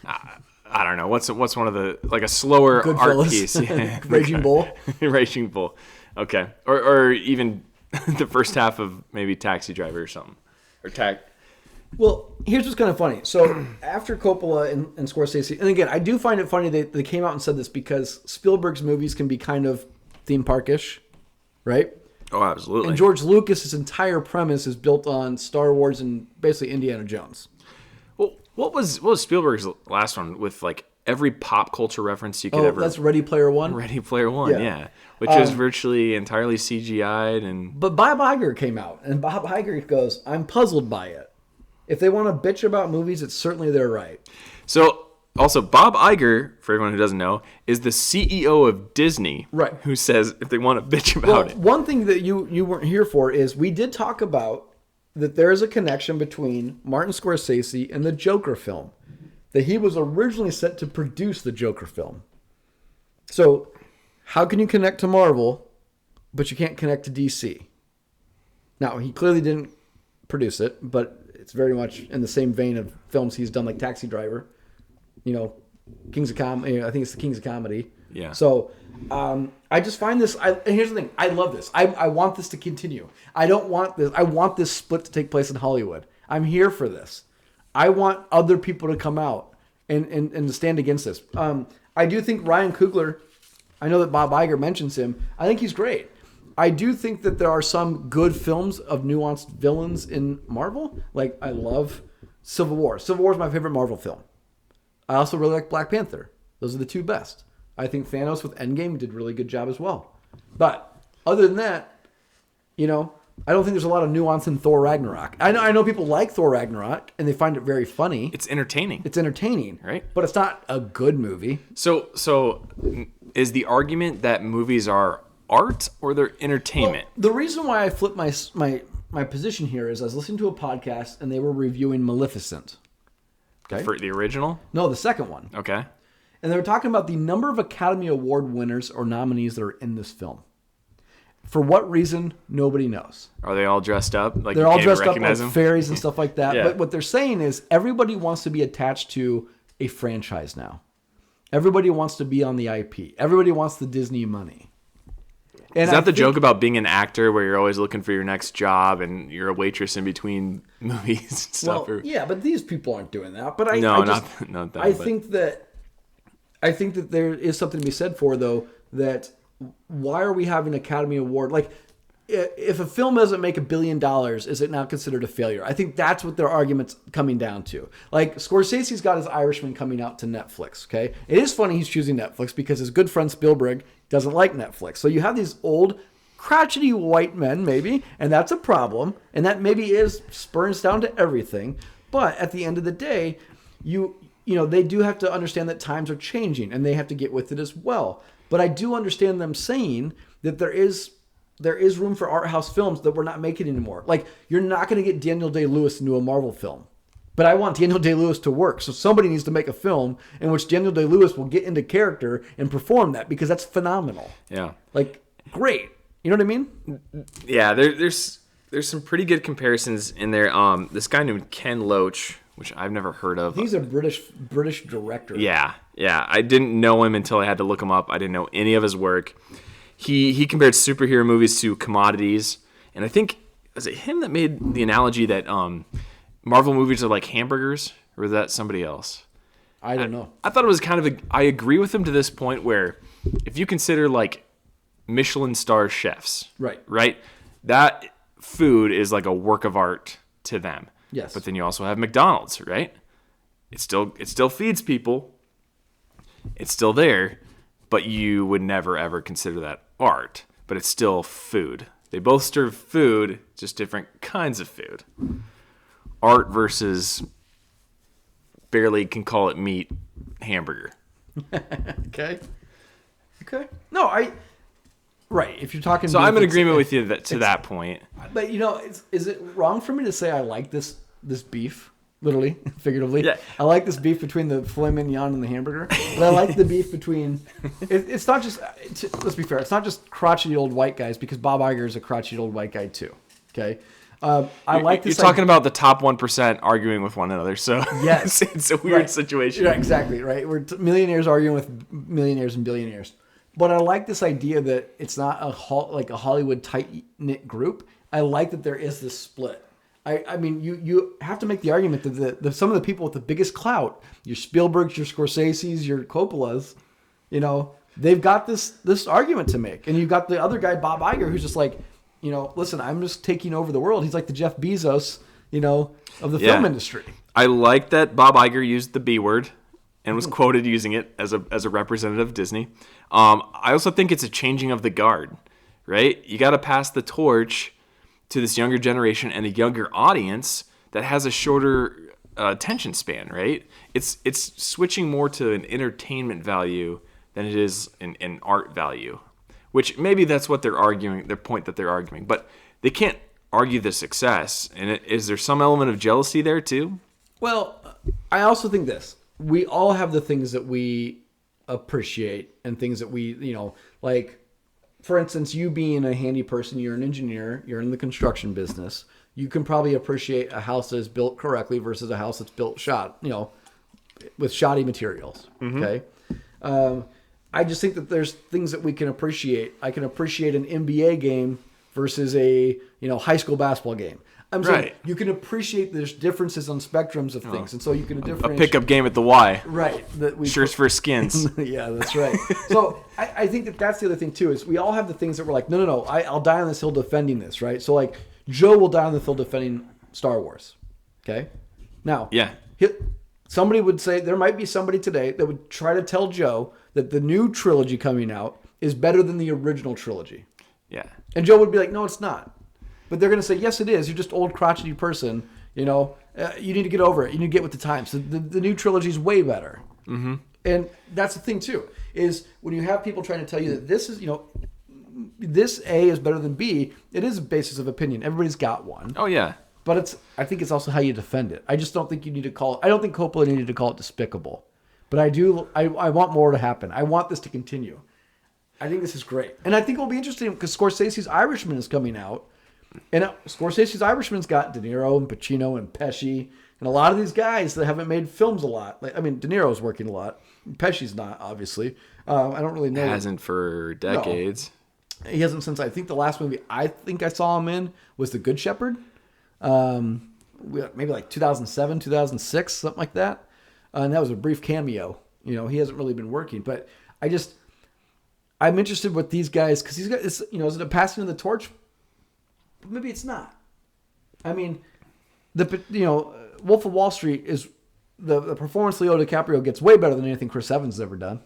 I don't know, what's one of the, like a slower art piece. Yeah. Raging Bull. Raging Bull. Okay. Or even the first half of maybe Taxi Driver or something. Well, here's what's kind of funny. So after Coppola and Scorsese, and again, I do find it funny they came out and said this because Spielberg's movies can be kind of theme parkish, right? Oh, absolutely. And George Lucas's entire premise is built on Star Wars and basically Indiana Jones. Well, what was Spielberg's last one with like every pop culture reference you could ever? That's Ready Player One. Ready Player One, yeah. Which is virtually entirely CGI'd But Bob Iger came out, and Bob Iger goes, "I'm puzzled by it. If they want to bitch about movies, it's certainly their right." So. Also, Bob Iger, for everyone who doesn't know, is the CEO of Disney, right? Who says if they want to bitch about it. One thing that you weren't here for is we did talk about that there is a connection between Martin Scorsese and the Joker film, that he was originally set to produce the Joker film. So how can you connect to Marvel, but you can't connect to DC? Now, he clearly didn't produce it, but it's very much in the same vein of films he's done, like Taxi Driver. Kings of Comedy. I think it's the Kings of Comedy. Yeah. So, I just find this. And here's the thing. I love this. I want this to continue. I don't want this. I want this split to take place in Hollywood. I'm here for this. I want other people to come out and to stand against this. I do think Ryan Coogler. I know that Bob Iger mentions him. I think he's great. I do think that there are some good films of nuanced villains in Marvel. Like I love Civil War. Civil War is my favorite Marvel film. I also really like Black Panther. Those are the two best. I think Thanos with Endgame did a really good job as well. But other than that, I don't think there's a lot of nuance in Thor Ragnarok. I know people like Thor Ragnarok and they find it very funny. It's entertaining. Right? But it's not a good movie. So is the argument that movies are art or they're entertainment? Well, the reason why I flipped my position here is I was listening to a podcast and they were reviewing Maleficent. Okay. For the original? No, the second one. Okay. And they were talking about the number of Academy Award winners or nominees that are in this film. For what reason, nobody knows. Are they all dressed up? Like they're all dressed up like fairies and stuff like that. Yeah. But what they're saying is everybody wants to be attached to a franchise now. Everybody wants to be on the IP. Everybody wants the Disney money. And is that the joke about being an actor where you're always looking for your next job and you're a waitress in between movies and stuff? Well, yeah, but these people aren't doing that. But not that. I think that there is something to be said for, though, that why are we having Academy Award? Like, if a film doesn't make $1 billion, is it now considered a failure? I think that's what their argument's coming down to. Like, Scorsese's got his Irishman coming out to Netflix, okay? It is funny he's choosing Netflix because his good friend Spielberg doesn't like Netflix. So you have these old, crotchety white men, maybe, and that's a problem. And that maybe spurns down to everything. But at the end of the day, they do have to understand that times are changing, and they have to get with it as well. But I do understand them saying that there is room for art house films that we're not making anymore. Like, you're not going to get Daniel Day-Lewis into a Marvel film. But I want Daniel Day-Lewis to work. So somebody needs to make a film in which Daniel Day-Lewis will get into character and perform that, because that's phenomenal. Yeah. Like, great. You know what I mean? Yeah, there's some pretty good comparisons in there. This guy named Ken Loach, which I've never heard of. He's a British director. Yeah. I didn't know him until I had to look him up. I didn't know any of his work. He compared superhero movies to commodities, and I think, was it him that made the analogy that Marvel movies are like hamburgers, or was that somebody else? I don't know. I thought it was kind of I agree with him to this point where if you consider like Michelin star chefs, right, that food is like a work of art to them. Yes. But then you also have McDonald's, right? It still feeds people. It's still there, but you would never ever consider that art. But it's still food. They both serve food, just different kinds of food. Art versus barely can call it meat hamburger. Okay. No, right. If you're talking, so I'm in agreement with you to that point. But is it wrong for me to say I like this beef, literally, figuratively? Yeah. I like this beef between the filet mignon and the hamburger. But I like the beef between. It's not just. Let's be fair. It's not just crotchety old white guys, because Bob Iger is a crotchety old white guy too. Okay. I like this. You're talking about the top 1% arguing with one another, so yes, it's a weird situation. Yeah, exactly, right? We're millionaires arguing with millionaires and billionaires. But I like this idea that it's not like a Hollywood tight-knit group. I like that there is this split. I mean, you have to make the argument that some of the people with the biggest clout, your Spielbergs, your Scorseses, your Coppolas, they've got this argument to make. And you've got the other guy, Bob Iger, who's just like, listen, I'm just taking over the world. He's like the Jeff Bezos, of the film industry. I like that Bob Iger used the B word and was quoted using it as a representative of Disney. I also think it's a changing of the guard, right? You got to pass the torch to this younger generation and a younger audience that has a shorter attention span, right? It's switching more to an entertainment value than it is an art value. Which maybe that's what they're arguing, their point that they're arguing. But they can't argue the success. And is there some element of jealousy there too? Well, I also think this. We all have the things that we appreciate and things that we, like, for instance, you being a handy person, you're an engineer, you're in the construction business. You can probably appreciate a house that is built correctly versus a house that's built with shoddy materials. Mm-hmm. Okay. I just think that there's things that we can appreciate. I can appreciate an NBA game versus a high school basketball game. I'm saying you can appreciate there's differences on spectrums of things, and so you can differentiate. A pickup game at the Y. Right. Shirts for skins. Yeah, that's right. So I think that's the other thing too, is we all have the things that we're like, no, I'll die on this hill defending this, right? So like Joe will die on the hill defending Star Wars. Okay? Now, somebody would say, there might be somebody today that would try to tell Joe that the new trilogy coming out is better than the original trilogy. Yeah. And Joe would be like, no, it's not. But they're going to say, yes, it is. You're just old crotchety person. You need to get over it. You need to get with the times. The new trilogy is way better. Mm-hmm. And that's the thing too, is when you have people trying to tell you that this is, this A is better than B, it is a basis of opinion. Everybody's got one. Oh yeah. But I think it's also how you defend it. I just don't think you need to call it. I don't think Coppola needed to call it despicable. But I want more to happen. I want this to continue. I think this is great. And I think it will be interesting because Scorsese's Irishman is coming out. And Scorsese's Irishman's got De Niro and Pacino and Pesci and a lot of these guys that haven't made films a lot. De Niro's working a lot. Pesci's not, obviously. I don't really know. Hasn't for decades. No. He hasn't since, I think the last movie I think I saw him in was The Good Shepherd. Maybe like 2007, 2006, something like that. And that was a brief cameo. He hasn't really been working. But I'm interested with these guys because these guys, is it a passing of the torch? Maybe it's not. I mean, Wolf of Wall Street is the performance Leo DiCaprio gets way better than anything Chris Evans has ever done.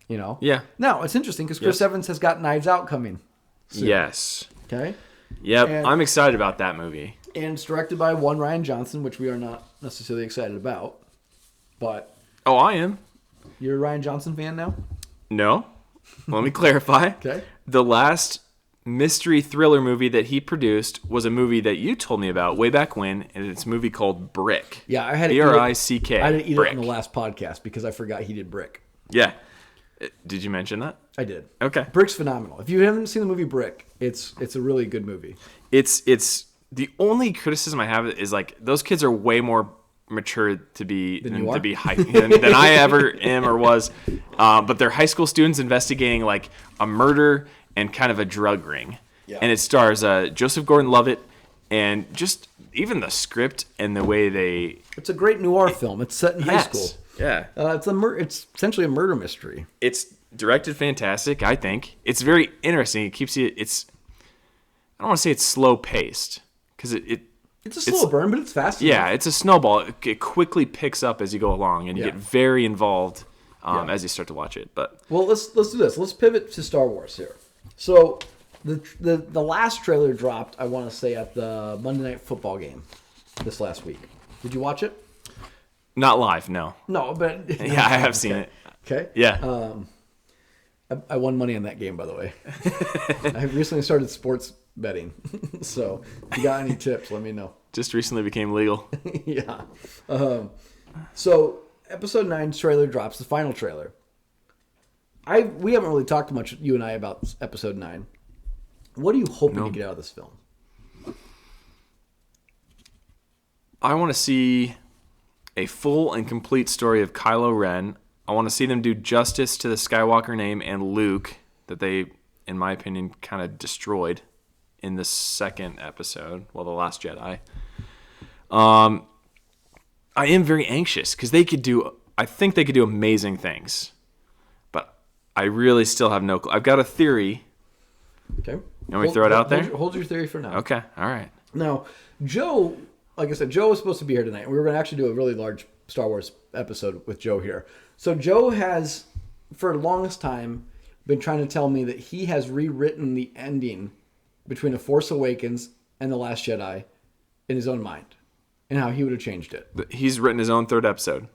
Yeah. Now, it's interesting because Chris Evans has got Knives Out coming soon. Yes. Okay. Yep. I'm excited about that movie. And it's directed by one Ryan Johnson, which we are not necessarily excited about. But. Oh, I am. You're a Ryan Johnson fan now? No. Let me clarify. Okay. The last mystery thriller movie that he produced was a movie that you told me about way back when, and it's a movie called Brick. Yeah, I had to B-R-I-C-K. I had to eat Brick. it on the last podcast because I forgot he did Brick. Yeah. Did you mention that? I did. Okay. Brick's phenomenal. If you haven't seen the movie Brick, it's a really good movie. It's the only criticism I have is like those kids are way more mature to be than I ever am or was. But they're high school students investigating like a murder and kind of a drug ring. Yeah. And it stars Joseph Gordon-Levitt, and just even the script and the way they... It's a great noir film. It's set in high school. Yeah. It's essentially a murder mystery. It's directed fantastic, I think. It's very interesting. It keeps you... I don't want to say it's slow-paced, because it's a slow burn, but it's fast. Yeah, it's a snowball. It quickly picks up as you go along, and you get very involved as you start to watch it. But well, let's do this. Let's pivot to Star Wars here. So the last trailer dropped, I want to say, at the Monday Night Football game this last week. Did you watch it? Not live, no. No, but yeah, I have seen it. Okay. Yeah. I won money on that game, by the way. I recently started sports betting, so if you got any tips, let me know. Just recently became legal. Yeah. So episode 9 trailer drops, the final trailer. We haven't really talked much, you and I, about episode 9. What are you hoping to get out of this film? I want to see a full and complete story of Kylo Ren. I want to see them do justice to the Skywalker name and Luke that they, in my opinion, kind of destroyed in the second episode, The Last Jedi. I am very anxious because I think they could do amazing things, but I really still have no clue. I've got a theory. Okay. You want me to throw it out there? Hold your theory for now. Okay. All right. Now, Joe, like I said, Joe was supposed to be here tonight. We were going to actually do a really large Star Wars episode with Joe here. So Joe has, for the longest time, been trying to tell me that he has rewritten the ending between The Force Awakens and The Last Jedi in his own mind and how he would have changed it. He's written his own third episode.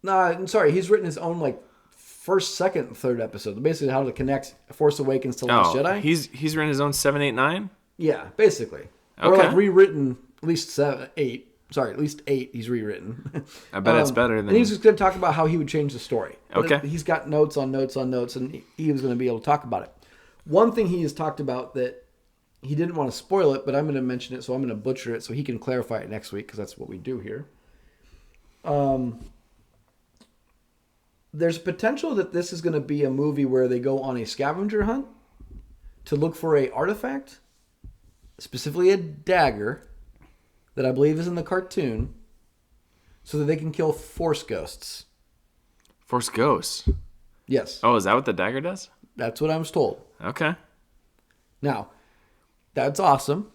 No, I'm sorry. He's written his own first, second, third episode. Basically how to connect Force Awakens to Last Jedi. He's written his own 7, 8, 9? Yeah, basically. Okay. Or rewritten at least 7, 8. Sorry, at least 8 he's rewritten. I bet it's better than... And he's just going to talk about how he would change the story. Okay. He's got notes on notes on notes, and he was going to be able to talk about it. One thing he has talked about that he didn't want to spoil it, but I'm going to mention it, so I'm going to butcher it so he can clarify it next week, because that's what we do here. There's potential that this is going to be a movie where they go on a scavenger hunt to look for a artifact, specifically a dagger, that I believe is in the cartoon, so that they can kill Force ghosts. Force ghosts? Yes. Oh, is that what the dagger does? That's what I was told. Okay. Now, that's awesome.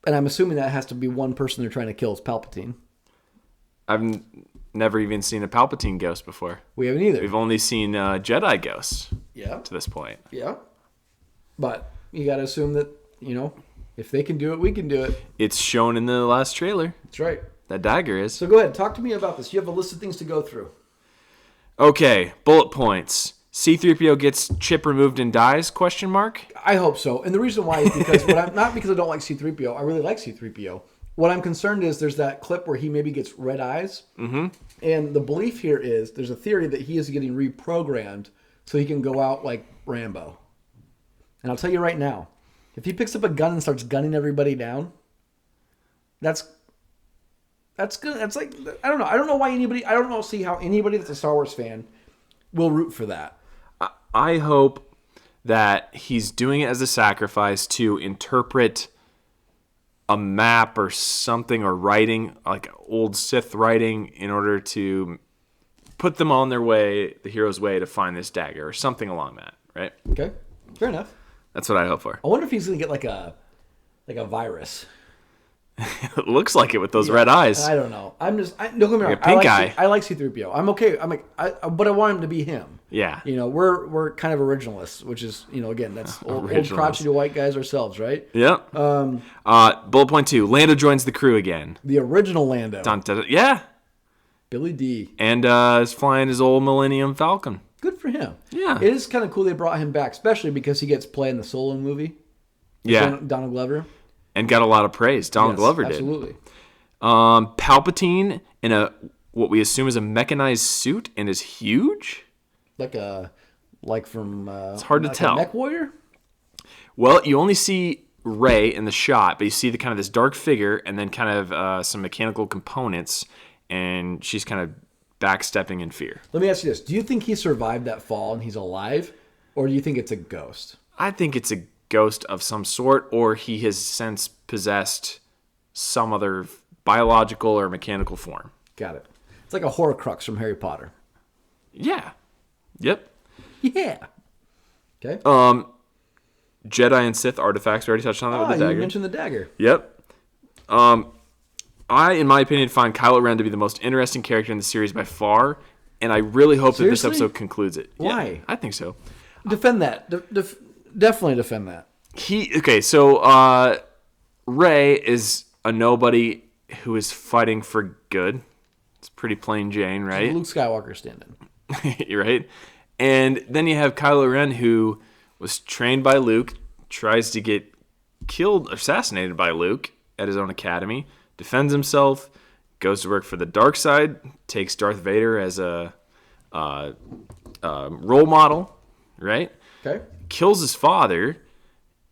And I'm assuming that has to be one person they're trying to kill is Palpatine. I've never even seen a Palpatine ghost before. We haven't either. We've only seen Jedi ghosts to this point. Yeah. But you got to assume that, if they can do it, we can do it. It's shown in the last trailer. That's right. That dagger is. So go ahead. Talk to me about this. You have a list of things to go through. Okay. Bullet points. C-3PO gets chip removed and dies, ? I hope so. And the reason why is because, not because I don't like C-3PO. I really like C-3PO. What I'm concerned is there's that clip where he maybe gets red eyes. Mm-hmm. And the belief here is there's a theory that he is getting reprogrammed so he can go out like Rambo. And I'll tell you right now, if he picks up a gun and starts gunning everybody down, that's good. That's like, I don't know. I don't see how anybody that's a Star Wars fan will root for that. I hope that he's doing it as a sacrifice to interpret a map or something, or writing, like old Sith writing, in order to put them on their way, the hero's way, to find this dagger or something along that, right? Okay, fair enough. That's what I hope for. I wonder if he's going to get like a virus. It looks like it with those red eyes. I don't know. Don't get me wrong. Like a pink eye. I like C-3PO. I'm okay. But I want him to be him. Yeah. We're kind of originalists, which is, again, that's old crotchety white guys ourselves, right? Yep. Bullet point 2. Lando joins the crew again. The original Lando. Dun, dun, dun. Yeah. Billy D. And is flying his old Millennium Falcon. Good for him. Yeah. It is kind of cool they brought him back, especially because he gets play in the Solo movie. Yeah. Donald Glover. And got a lot of praise. Donald Glover did. Absolutely. Palpatine in what we assume is a mechanized suit and is huge. Like from it's hard to tell. A Mech Warrior. Well, you only see Rey in the shot, but you see the kind of this dark figure and then kind of some mechanical components, and she's kind of backstepping in fear. Let me ask you this: do you think he survived that fall and he's alive, or do you think it's a ghost? I think it's a ghost of some sort, or he has since possessed some other biological or mechanical form. Got it. It's like a Horcrux from Harry Potter. Yeah. Yep. Yeah. Okay. Jedi and Sith artifacts. We already touched on that with the dagger. You mentioned the dagger. Yep. I, in my opinion, find Kylo Ren to be the most interesting character in the series by far, and I really hope that this episode concludes it. Why? Yeah, I think so. Defend that. Definitely defend that. So Rey is a nobody who is fighting for good. It's pretty plain Jane, right? Luke Skywalker stand-in. You're right. And then you have Kylo Ren, who was trained by Luke, tries to get assassinated by Luke at his own academy, defends himself, goes to work for the dark side, takes Darth Vader as a role model, right? Okay. Kills his father,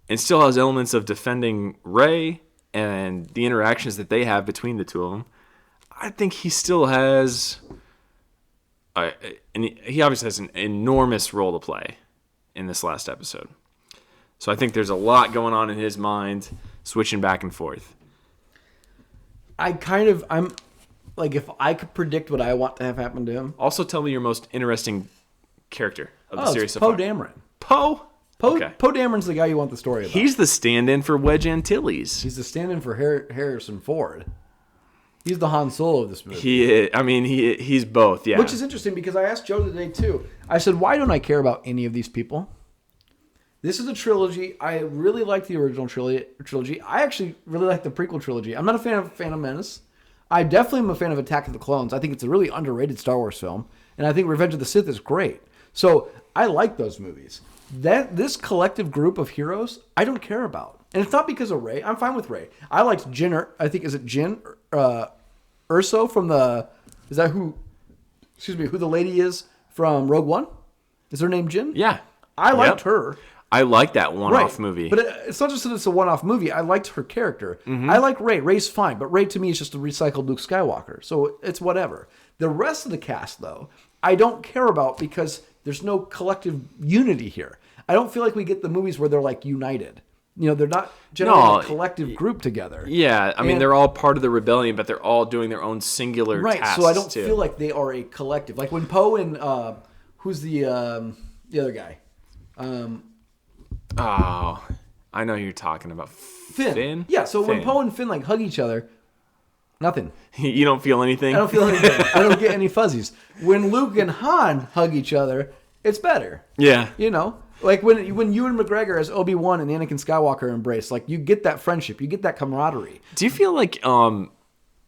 and still has elements of defending Rey and the interactions that they have between the two of them. I think he still has... and he obviously has an enormous role to play in this last episode. So I think there's a lot going on in his mind, switching back and forth. I'm like, if I could predict what I want to have happen to him. Also, tell me your most interesting character of the series so Poe far. Dameron. Poe? Okay. Poe Dameron's the guy you want the story about. He's the stand-in for Wedge Antilles. He's the stand-in for Harrison Ford. He's the Han Solo of this movie. He's both, yeah. Which is interesting because I asked Joe today too. I said, why don't I care about any of these people? This is a trilogy. I really like the original trilogy. I actually really like the prequel trilogy. I'm not a fan of Phantom Menace. I definitely am a fan of Attack of the Clones. I think it's a really underrated Star Wars film. And I think Revenge of the Sith is great. So I like those movies. This collective group of heroes, I don't care about. And it's not because of Rey. I'm fine with Rey. I liked Jyn, is it Jyn Erso from is that who the lady is from Rogue One? Is her name Jyn? Yeah. I liked her. I like that one-off movie. But it's not just that it's a one-off movie. I liked her character. Mm-hmm. I like Rey. Rey's fine. But Rey to me is just a recycled Luke Skywalker. So it's whatever. The rest of the cast, though, I don't care about because there's no collective unity here. I don't feel like we get the movies where they're like united. They're not generally a collective group together. Yeah, I mean, they're all part of the rebellion, but they're all doing their own singular tasks. Right, so I don't feel like they are a collective. Like when Poe and, who's the other guy? I know who you're talking about. Finn? Yeah, so when Poe and Finn hug each other, nothing. You don't feel anything? I don't feel anything. I don't get any fuzzies. When Luke and Han hug each other, it's better. Yeah. Like when Ewan McGregor as Obi-Wan and Anakin Skywalker embrace, you get that friendship, you get that camaraderie. Do you feel like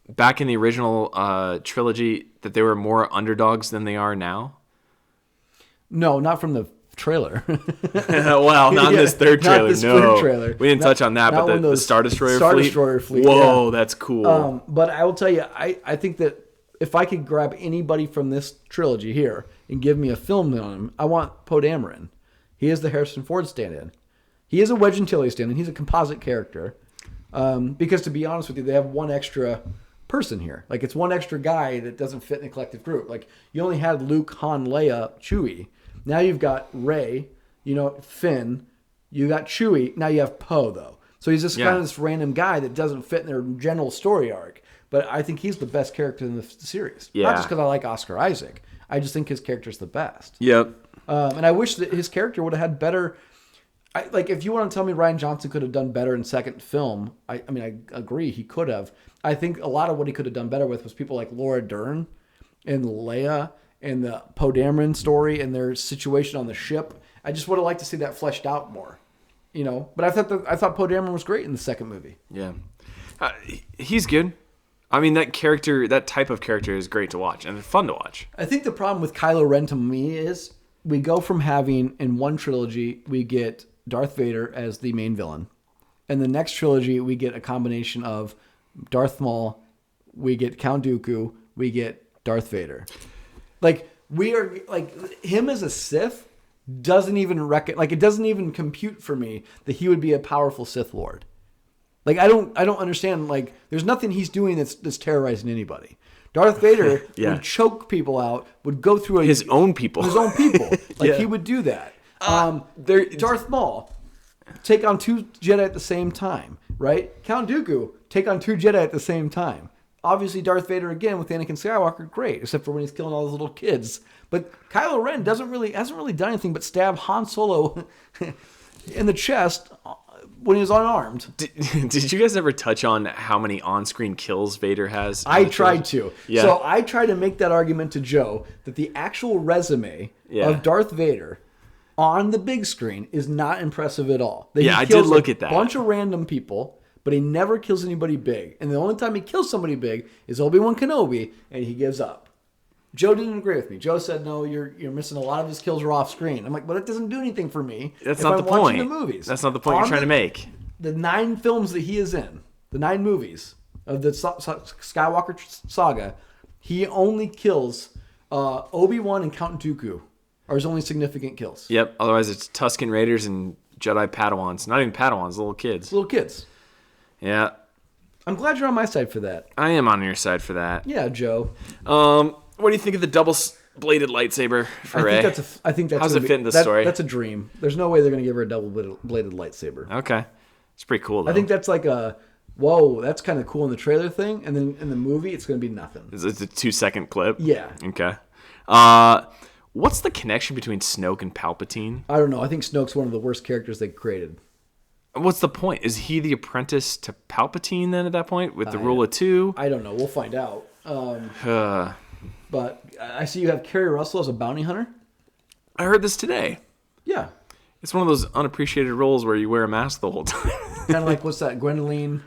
back in the original trilogy that they were more underdogs than they are now? No, not from the trailer. Well, not in this third trailer. Third trailer. We didn't touch on that, but the Star Destroyer fleet. Whoa, that's cool. But I will tell you, I think that if I could grab anybody from this trilogy here and give me a film on him, I want Poe Dameron. He is the Harrison Ford stand-in. He is a Wedge Antilles stand-in. He's a composite character. Because to be honest with you, they have one extra person here. It's one extra guy that doesn't fit in the collective group. You only had Luke, Han, Leia, Chewie. Now you've got Rey, Finn. You got Chewie. Now you have Poe, though. So he's just kind of this random guy that doesn't fit in their general story arc. But I think he's the best character in the series. Yeah. Not just because I like Oscar Isaac. I just think his character's the best. Yep. And I wish that his character would have had better... if you want to tell me Ryan Johnson could have done better in second film, I agree, he could have. I think a lot of what he could have done better with was people like Laura Dern and Leia and the Poe Dameron story and their situation on the ship. I just would have liked to see that fleshed out more. But I thought Poe Dameron was great in the second movie. Yeah. He's good. I mean, that type of character is great to watch and fun to watch. I think the problem with Kylo Ren to me is we go from having, in one trilogy, we get Darth Vader as the main villain. in the next trilogy, we get a combination of Darth Maul, we get Count Dooku, we get Darth Vader. Like, we are, like, him as a Sith doesn't even it doesn't even compute for me that he would be a powerful Sith Lord. Like, I don't understand, like, there's nothing he's doing that's terrorizing anybody. Darth Vader would choke people out, would go through his own people. Like, he would do that. Darth Maul, take on 2 Jedi at the same time, right? Count Dooku, take on 2 Jedi at the same time. Obviously, Darth Vader, again, with Anakin Skywalker, great, except for when he's killing all those little kids. But Kylo Ren hasn't really done anything but stab Han Solo in the chest when he was unarmed. Did you guys ever touch on how many on-screen kills Vader has? I tried to. Yeah. So I tried to make that argument to Joe that the actual resume of Darth Vader on the big screen is not impressive at all. That I did look at that. A bunch of random people, but he never kills anybody big. And the only time he kills somebody big is Obi-Wan Kenobi, and he gives up. Joe didn't agree with me. Joe said, no, you're missing a lot of his kills are off screen. I'm like, but it doesn't do anything for me. That's not the point. Watching the movies. That's not the point you're trying to make. The 9 films that he is in, the 9 movies of the Skywalker saga, he only kills Obi-Wan and Count Dooku are his only significant kills. Yep. Otherwise, it's Tusken Raiders and Jedi Padawans. Not even Padawans, little kids. Little kids. Yeah. I'm glad you're on my side for that. I am on your side for that. Yeah, Joe. What do you think of the double-bladed lightsaber for Rey? I think that's how's it fit in the story? That's a dream. There's no way they're going to give her a double-bladed lightsaber. Okay. It's pretty cool, though. I think that's like whoa, that's kind of cool in the trailer thing, and then in the movie, it's going to be nothing. It's a 2-second clip? Yeah. Okay. What's the connection between Snoke and Palpatine? I don't know. I think Snoke's one of the worst characters they created. What's the point? Is he the apprentice to Palpatine then at that point with the rule of 2? I don't know. We'll find out. But I see you have Kerry Russell as a bounty hunter. I heard this today. Yeah. It's one of those unappreciated roles where you wear a mask the whole time. Kind of like, what's that? Gwendoline,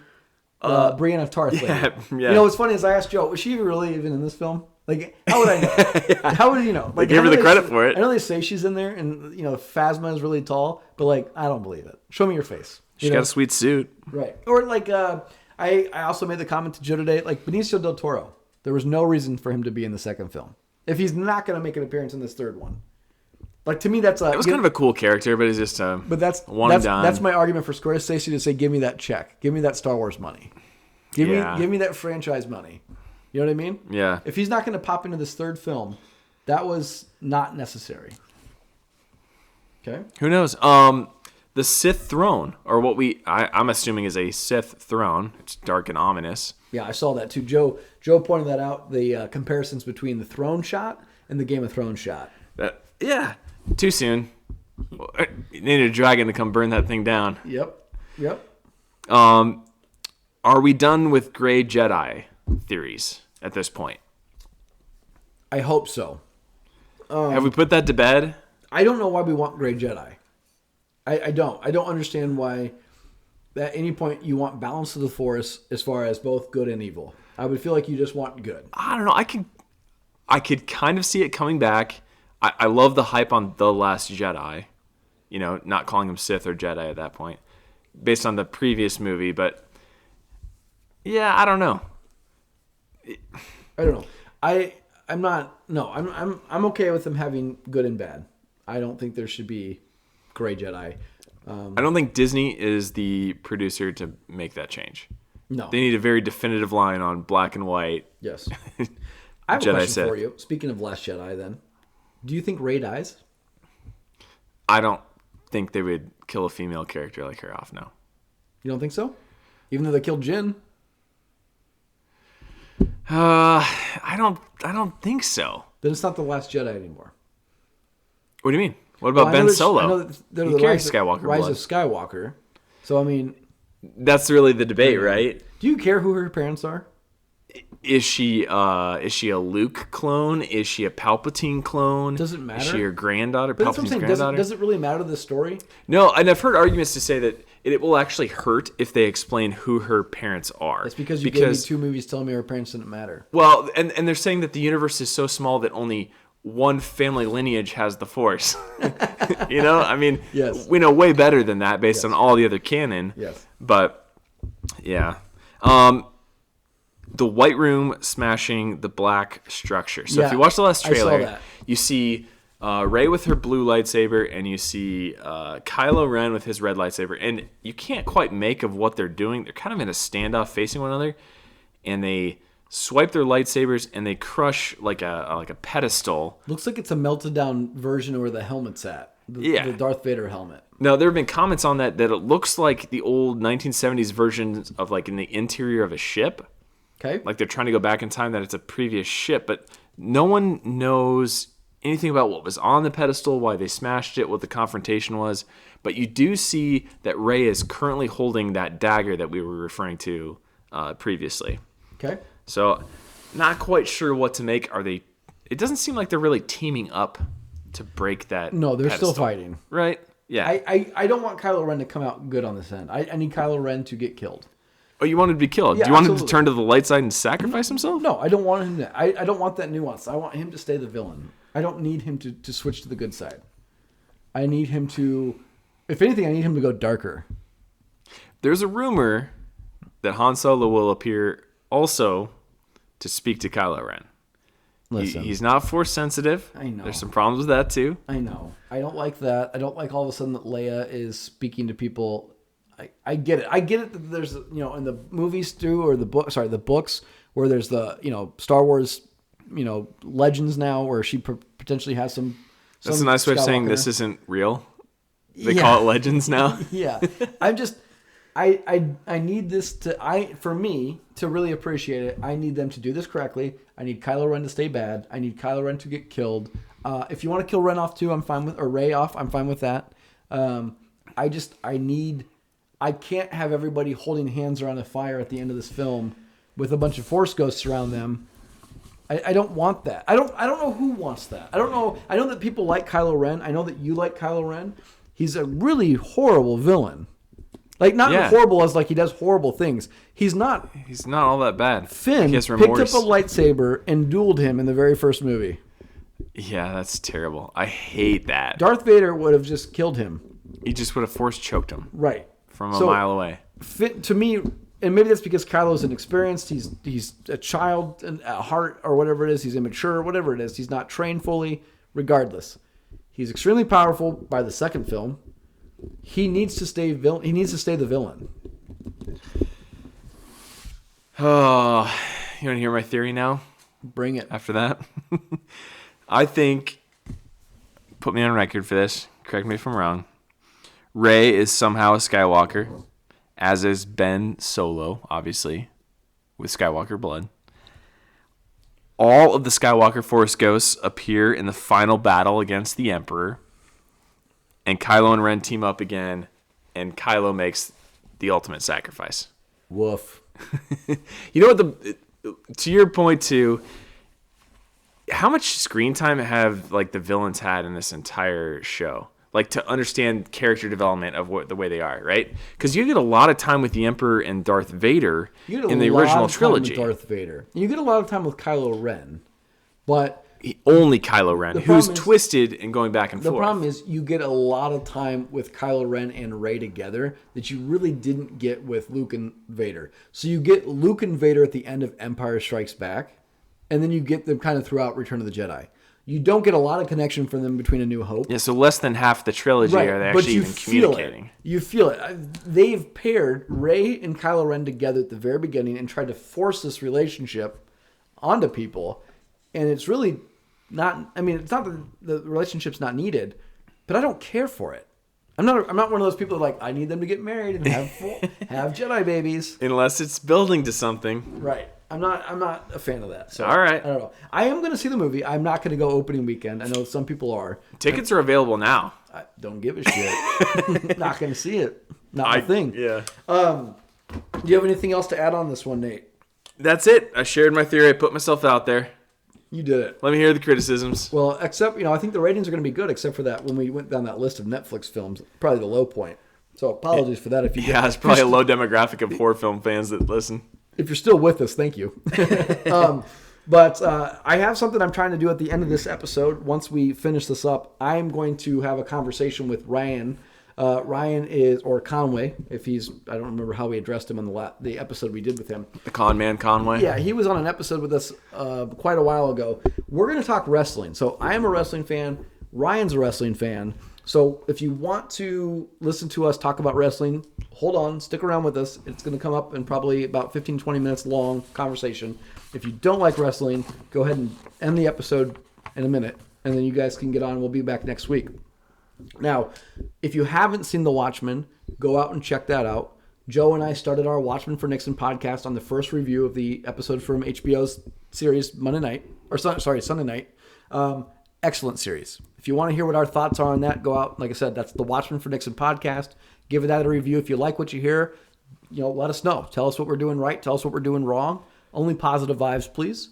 Brienne of Tarth. Yeah. You know, what's funny is I asked Joe, was she really even in this film? Like, how would I know? How would you know? Like, give her the credit for it. I know they say she's in there, and, Phasma is really tall, but, like, I don't believe it. Show me your face. She's got a sweet suit. Right. Or, like, I also made the comment to Joe today, like, Benicio del Toro. There was no reason for him to be in the second film. If he's not going to make an appearance in this third one. Like, to me, that's it was kind of a cool character, but it's just one and done. That's my argument for Scorsese to say, give me that check. Give me that Star Wars money. Give me that franchise money. You know what I mean? Yeah. If he's not going to pop into this third film, that was not necessary. Okay? Who knows? The Sith throne, or what I'm assuming is a Sith throne. It's dark and ominous. Yeah, I saw that too. Joe pointed that out, the comparisons between the throne shot and the Game of Thrones shot. Yeah. Too soon. You need a dragon to come burn that thing down. Yep. Are we done with Grey Jedi theories at this point? I hope so. Have we put that to bed? I don't know why we want Grey Jedi. I don't understand why at any point you want balance of the Force as far as both good and evil. I would feel like you just want good. I don't know. I could kind of see it coming back. I love the hype on The Last Jedi. Not calling him Sith or Jedi at that point, based on the previous movie. But yeah, I don't know. I don't know. I'm not. No, I'm okay with them having good and bad. I don't think there should be Grey Jedi. I don't think Disney is the producer to make that change. No. They need a very definitive line on black and white. Yes. I have a question for you. Speaking of Last Jedi, then. Do you think Rey dies? I don't think they would kill a female character like her off, no. You don't think so? Even though they killed Jyn? I don't think so. Then it's not The Last Jedi anymore. What do you mean? What about Ben Solo? I know that he carries Skywalker Rise blood. of Skywalker. So, I mean... That's really the debate, right? Do you care who her parents are? Is she a Luke clone? Is she a Palpatine clone? Does it matter? Is she her granddaughter? But that's what I'm saying. Granddaughter? Does it really matter to the story? No, and I've heard arguments to say that it will actually hurt if they explain who her parents are. That's because you gave me 2 movies telling me her parents didn't matter. Well, and they're saying that the universe is so small that only one family lineage has the Force. You know, I mean, Yes. we know way better than that based on all the other canon. Yes. But yeah, the White Room smashing the black structure. So if you watch the last trailer, you see Rey with her blue lightsaber, and you see Kylo Ren with his red lightsaber, and you can't quite make of what they're doing. They're kind of in a standoff facing one another, and they swipe their lightsabers and they crush like a pedestal. Looks like it's a melted down version of where the helmet's at. The Darth Vader helmet. Now, there have been comments on that it looks like the old 1970s versions of like in the interior of a ship. Okay. Like they're trying to go back in time, that it's a previous ship, but no one knows anything about what was on the pedestal, why they smashed it, what the confrontation was. But you do see that Rey is currently holding that dagger that we were referring to previously. Okay. So, not quite sure what to make. It doesn't seem like they're really teaming up to break that. No, they're pedestal. still fighting. Right? Yeah. I don't want Kylo Ren to come out good on this end. I need Kylo Ren to get killed. Oh, you want him to be killed? Yeah, Do you want absolutely. him to turn to the light side and sacrifice himself? No, I don't want him to. I don't want that nuance. I want him to stay the villain. I don't need him to switch to the good side. I need him to, if anything, I need him to go darker. There's a rumor that Han Solo will appear also to speak to Kylo Ren. Listen, He's not Force sensitive. I know. There's some problems with that too. I know. I don't like that. I don't like all of a sudden that Leia is speaking to people. I get it. I get it that there's, in the movies too, or the books where there's the, Star Wars, legends now where she potentially has some. That's a nice way of saying this isn't real. They call it legends now. Yeah. I'm just, I need this for me to really appreciate it. I need them to do this correctly. I need Kylo Ren to stay bad. I need Kylo Ren to get killed. If you want to kill Ren off too, I'm fine with, or Rey off, I'm fine with that. I can't have everybody holding hands around a fire at the end of this film with a bunch of Force ghosts around them. I don't want that. I don't know who wants that. I don't know. I know that people like Kylo Ren. I know that you like Kylo Ren. He's a really horrible villain. Like, not horrible as like he does horrible things. He's not all that bad. Finn picked up a lightsaber and dueled him in the very first movie. Yeah, that's terrible. I hate that. Darth Vader would have just killed him. He just would have Force choked him. Right. From a mile away. To me, and maybe that's because Kylo's inexperienced. He's a child at heart, or whatever it is. He's immature, whatever it is. He's not trained fully. Regardless, he's extremely powerful by the second film. He needs to stay villain. He needs to stay the villain. Oh, you want to hear my theory now? Bring it. After that, I think. Put me on record for this. Correct me if I'm wrong. Rey is somehow a Skywalker, as is Ben Solo, obviously, with Skywalker blood. All of the Skywalker Force ghosts appear in the final battle against the Emperor, and Kylo and Ren team up again, and Kylo makes the ultimate sacrifice. Woof. You know what? To your point too, how much screen time have like the villains had in this entire show? Like, to understand character development of the way they are, right? Because you get a lot of time with the Emperor and Darth Vader in the original trilogy. Darth Vader. You get a lot of time with Kylo Ren, but only Kylo Ren, who's twisted and going back and forth. The problem is you get a lot of time with Kylo Ren and Rey together that you really didn't get with Luke and Vader. So you get Luke and Vader at the end of Empire Strikes Back, and then you get them kind of throughout Return of the Jedi. You don't get a lot of connection from them between A New Hope. Yeah, so less than half the trilogy are they actually even communicating. You feel it. They've paired Rey and Kylo Ren together at the very beginning and tried to force this relationship onto people. And it's really not, I mean, it's not that the relationship's not needed, but I don't care for it. I'm not one of those people that are like, I need them to get married and have Jedi babies. Unless it's building to something. Right. I'm not a fan of that. So all right. I don't know. I am going to see the movie. I'm not going to go opening weekend. I know some people are. Tickets are available now. I don't give a shit. Not going to see it. Not my thing. Yeah. Do you have anything else to add on this one, Nate? That's it. I shared my theory. I put myself out there. You did it. Let me hear the criticisms. Well, except, I think the ratings are going to be good, except for that when we went down that list of Netflix films, probably the low point. So apologies for that. It's probably a low demographic of horror film fans that listen. If you're still with us, thank you. But I have something I'm trying to do at the end of this episode. Once we finish this up, I'm going to have a conversation with Ryan. Ryan is, or Conway, if he's, I don't remember how we addressed him on the episode we did with him. The con man Conway. Yeah, he was on an episode with us quite a while ago. We're going to talk wrestling. So I am a wrestling fan. Ryan's a wrestling fan. So if you want to listen to us talk about wrestling, hold on, stick around with us. It's going to come up in probably about 15, 20 minutes long conversation. If you don't like wrestling, go ahead and end the episode in a minute, and then you guys can get on. We'll be back next week. Now, if you haven't seen The Watchmen, go out and check that out. Joe and I started our Watchmen for Nixon podcast on the first review of the episode from HBO's series Monday night, or Sunday night. Excellent series. If you want to hear what our thoughts are on that, go out. Like I said, that's the Watchmen for Nixon podcast. Give that a review. If you like what you hear, let us know. Tell us what we're doing right. Tell us what we're doing wrong. Only positive vibes, please.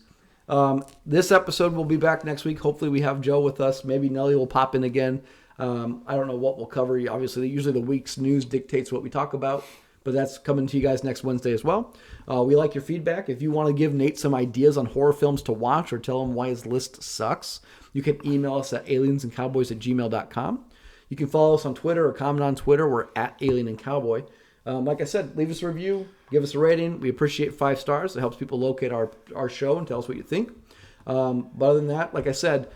This episode will be back next week. Hopefully we have Joe with us. Maybe Nelly will pop in again. I don't know what we'll cover. Obviously, usually the week's news dictates what we talk about, but that's coming to you guys next Wednesday as well. We like your feedback. If you want to give Nate some ideas on horror films to watch or tell him why his list sucks, you can email us at aliensandcowboys@gmail.com. You can follow us on Twitter or comment on Twitter. We're at Alien and Cowboy. Like I said, leave us a review, give us a rating. We appreciate 5 stars. It helps people locate our show and tell us what you think. But other than that, like I said,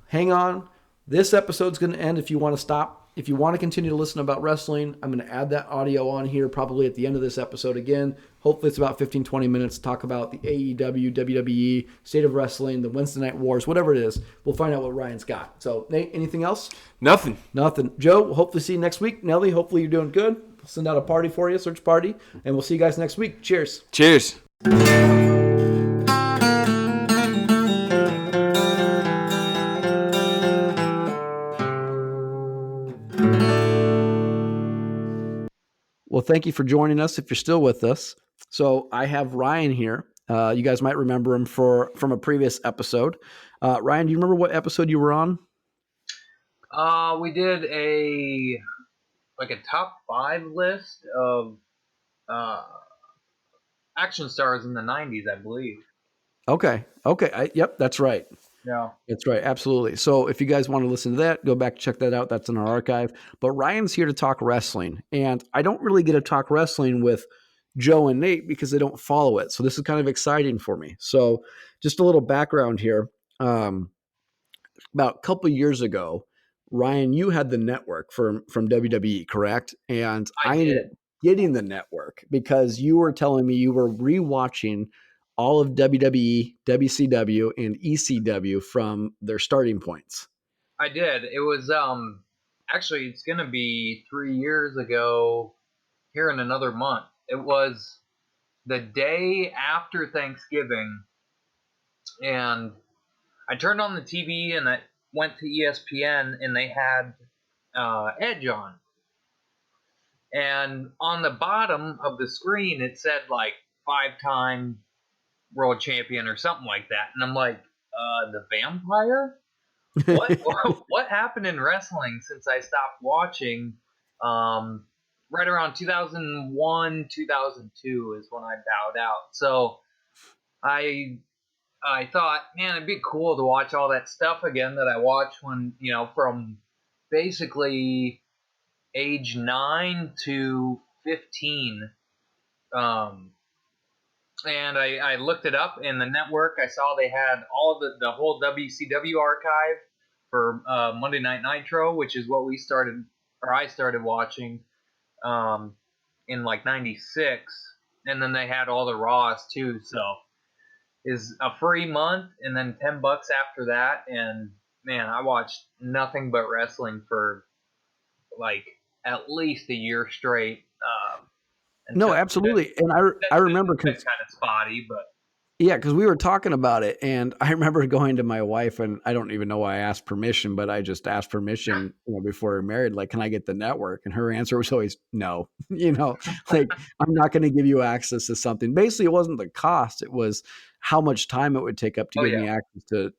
hang on. This episode's going to end if you want to stop. If you want to continue to listen about wrestling, I'm going to add that audio on here probably at the end of this episode again. Hopefully it's about 15, 20 minutes to talk about the AEW, WWE, State of Wrestling, the Wednesday Night Wars, whatever it is. We'll find out what Ryan's got. So, Nate, anything else? Nothing. Joe, we'll hopefully see you next week. Nelly, hopefully you're doing good. We'll send out a party for you, search party, and we'll see you guys next week. Cheers. Cheers. Well, thank you for joining us if you're still with us. So I have Ryan here. You guys might remember him from a previous episode. Ryan, do you remember what episode you were on? We did a top 5 list of action stars in the 90s, I believe. Okay. Yep, that's right. Yeah. That's right. Absolutely. So if you guys want to listen to that, go back and check that out. That's in our archive. But Ryan's here to talk wrestling. And I don't really get to talk wrestling with Joe and Nate because they don't follow it. So this is kind of exciting for me. So just a little background here. About a couple of years ago, Ryan, you had the network from WWE, correct? And I ended up getting the network because you were telling me you were rewatching all of WWE, WCW, and ECW from their starting points. I did. It was actually it's gonna be 3 years ago here in another month. It was the day after Thanksgiving, and I turned on the TV and I went to ESPN and they had Edge on. And on the bottom of the screen it said like 5-time world champion or something like that. And I'm like, the vampire? What happened in wrestling since I stopped watching? Right around 2001, 2002 is when I bowed out. So I thought, man, it'd be cool to watch all that stuff again that I watched when, from basically age 9 to 15. And I looked it up in the network. I saw they had all the whole WCW archive for Monday Night Nitro, which is what I started watching in like 96. And then they had all the Raws too. So is a free month and then $10 after that. And man, I watched nothing but wrestling for like at least a year straight. No, absolutely. And I remember it's kind of spotty, but yeah, because we were talking about it, and I remember going to my wife, and I don't even know why I asked permission, but I just asked permission before we were married, like, can I get the network? And her answer was always no. Like, I'm not going to give you access to something. Basically, it wasn't the cost; it was how much time it would take up to give me access to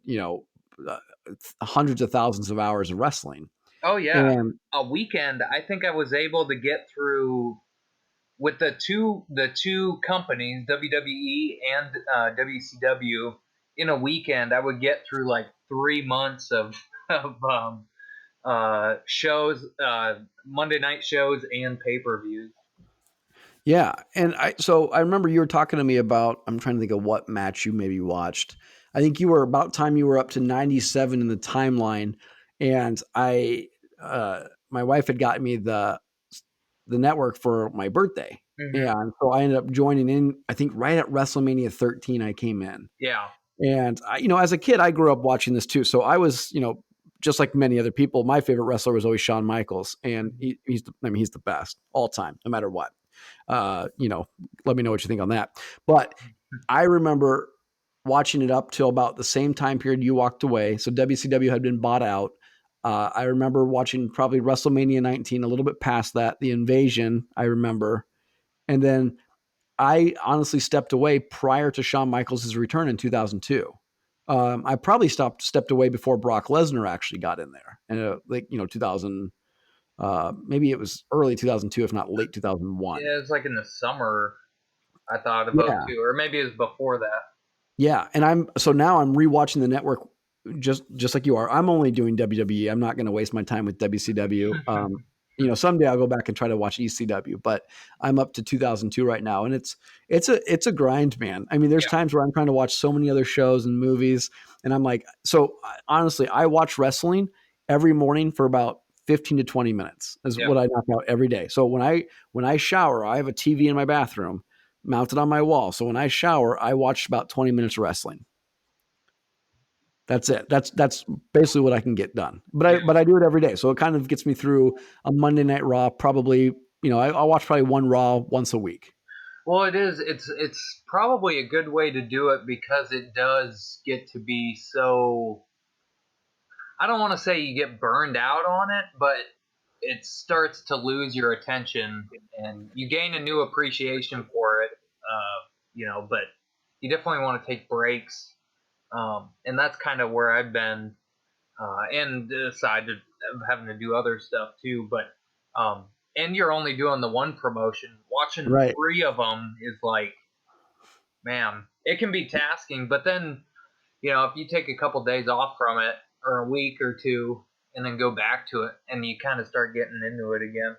hundreds of thousands of hours of wrestling. Oh yeah, and a weekend. I think I was able to get through. With the two companies, WWE and WCW, in a weekend, I would get through like 3 months of shows, Monday night shows and pay-per-views. Yeah, and I remember you were talking to me about, I'm trying to think of what match you maybe watched. I think you were about time you were up to 97 in the timeline, and my wife had gotten me the network for my birthday. Mm-hmm. And so I ended up joining in, I think right at WrestleMania 13 I came in. Yeah. And as a kid I grew up watching this too. So I was, just like many other people, my favorite wrestler was always Shawn Michaels, and he's the best all time, no matter what. Let me know what you think on that. But I remember watching it up till about the same time period you walked away. So WCW had been bought out. I remember watching probably WrestleMania 19, a little bit past that, the Invasion, I remember. And then I honestly stepped away prior to Shawn Michaels' return in 2002. I probably stepped away before Brock Lesnar actually got in there. And 2000, maybe it was early 2002, if not late 2001. Yeah, it's like in the summer, I thought of Yeah. 02, or maybe it was before that. Yeah, and now I'm rewatching the network just like you are. I'm only doing WWE. I'm not going to waste my time with WCW. Someday I'll go back and try to watch ECW, but I'm up to 2002 right now, and it's a grind, man. I mean, there's times where I'm trying to watch so many other shows and movies, and I'm like, so honestly, I watch wrestling every morning for about 15 to 20 minutes is what I knock out every day. So when I shower, I have a TV in my bathroom mounted on my wall. So when I shower, I watch about 20 minutes of wrestling. That's it. That's basically what I can get done. But I do it every day. So it kind of gets me through a Monday Night Raw. Probably, I'll watch probably one Raw once a week. Well, it is. It's probably a good way to do it because it does get to be so. I don't want to say you get burned out on it, but it starts to lose your attention, and you gain a new appreciation for it. But you definitely want to take breaks, and that's kind of where I've been, and aside of having to do other stuff too. But and you're only doing the one promotion. Watching Right. 3 of them is like, man, it can be tasking. But then, if you take a couple days off from it, or a week or 2, and then go back to it, and you kind of start getting into it again.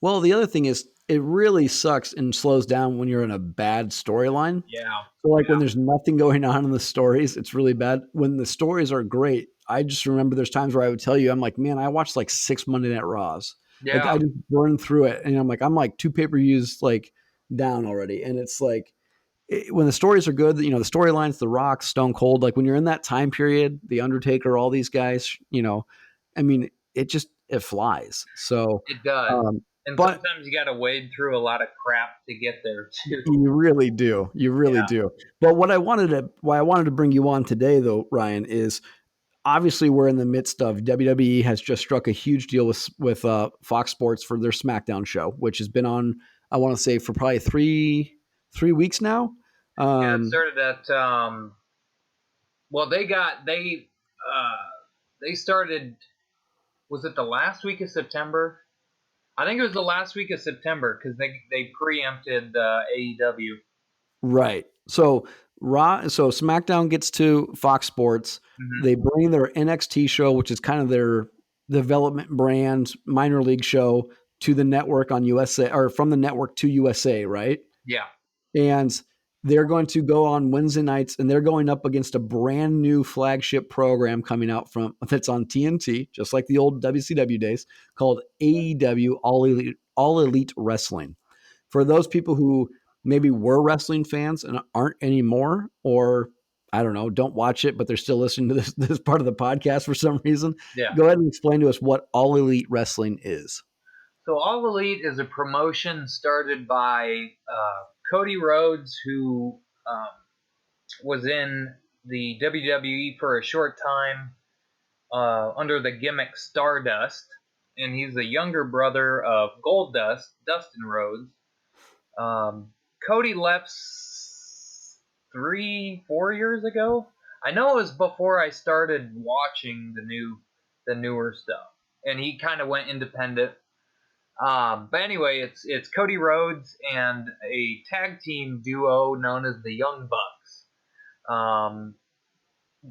Well, the other thing is it really sucks and slows down when you're in a bad storyline. Yeah. So when there's nothing going on in the stories, it's really bad. When the stories are great, I just remember there's times where I would tell you, I'm like, man, I watched like 6 Monday Night Raws. Yeah. Like I just burned through it, and I'm like 2 pay-per-views like down already, and it's like when the stories are good, the storylines, The Rock, Stone Cold, like when you're in that time period, The Undertaker, all these guys, it flies. So it does. And but sometimes you got to wade through a lot of crap to get there too. You really do. You really do. But why I wanted to bring you on today, though, Ryan, is obviously we're in the midst of WWE has just struck a huge deal with Fox Sports for their SmackDown show, which has been on, I want to say, for probably three weeks now. It started at well, they started. Was it the last week of September? I think it was the last week of September because they preempted AEW. Right. So SmackDown gets to Fox Sports. Mm-hmm. They bring their NXT show, which is kind of their development brand minor league show, to the network on USA, or from the network to USA, right? Yeah. And they're going to go on Wednesday nights, and they're going up against a brand new flagship program coming out that's on TNT, just like the old WCW days, called AEW All Elite Wrestling. For those people who maybe were wrestling fans and aren't anymore, or I don't know, don't watch it, but they're still listening to this part of the podcast for some reason. Yeah. Go ahead and explain to us what All Elite Wrestling is. So All Elite is a promotion started by Cody Rhodes, who was in the WWE for a short time under the gimmick Stardust, and he's the younger brother of Goldust, Dustin Rhodes. Cody left 3-4 years ago. I know it was before I started watching the newer stuff, and he kind of went independent. But anyway, it's Cody Rhodes and a tag team duo known as the Young Bucks.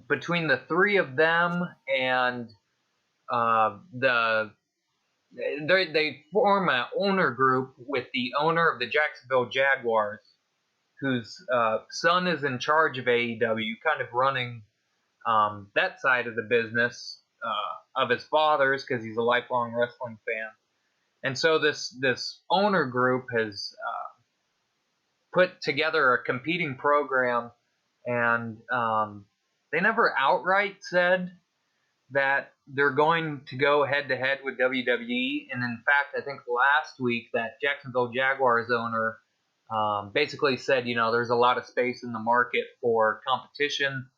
Between the three of them and they form an owner group with the owner of the Jacksonville Jaguars, whose son is in charge of AEW, kind of running that side of the business of his father's, because he's a lifelong wrestling fan. And so this owner group has put together a competing program, and they never outright said that they're going to go head-to-head with WWE. And in fact, I think last week that Jacksonville Jaguars owner basically said, there's a lot of space in the market for competition.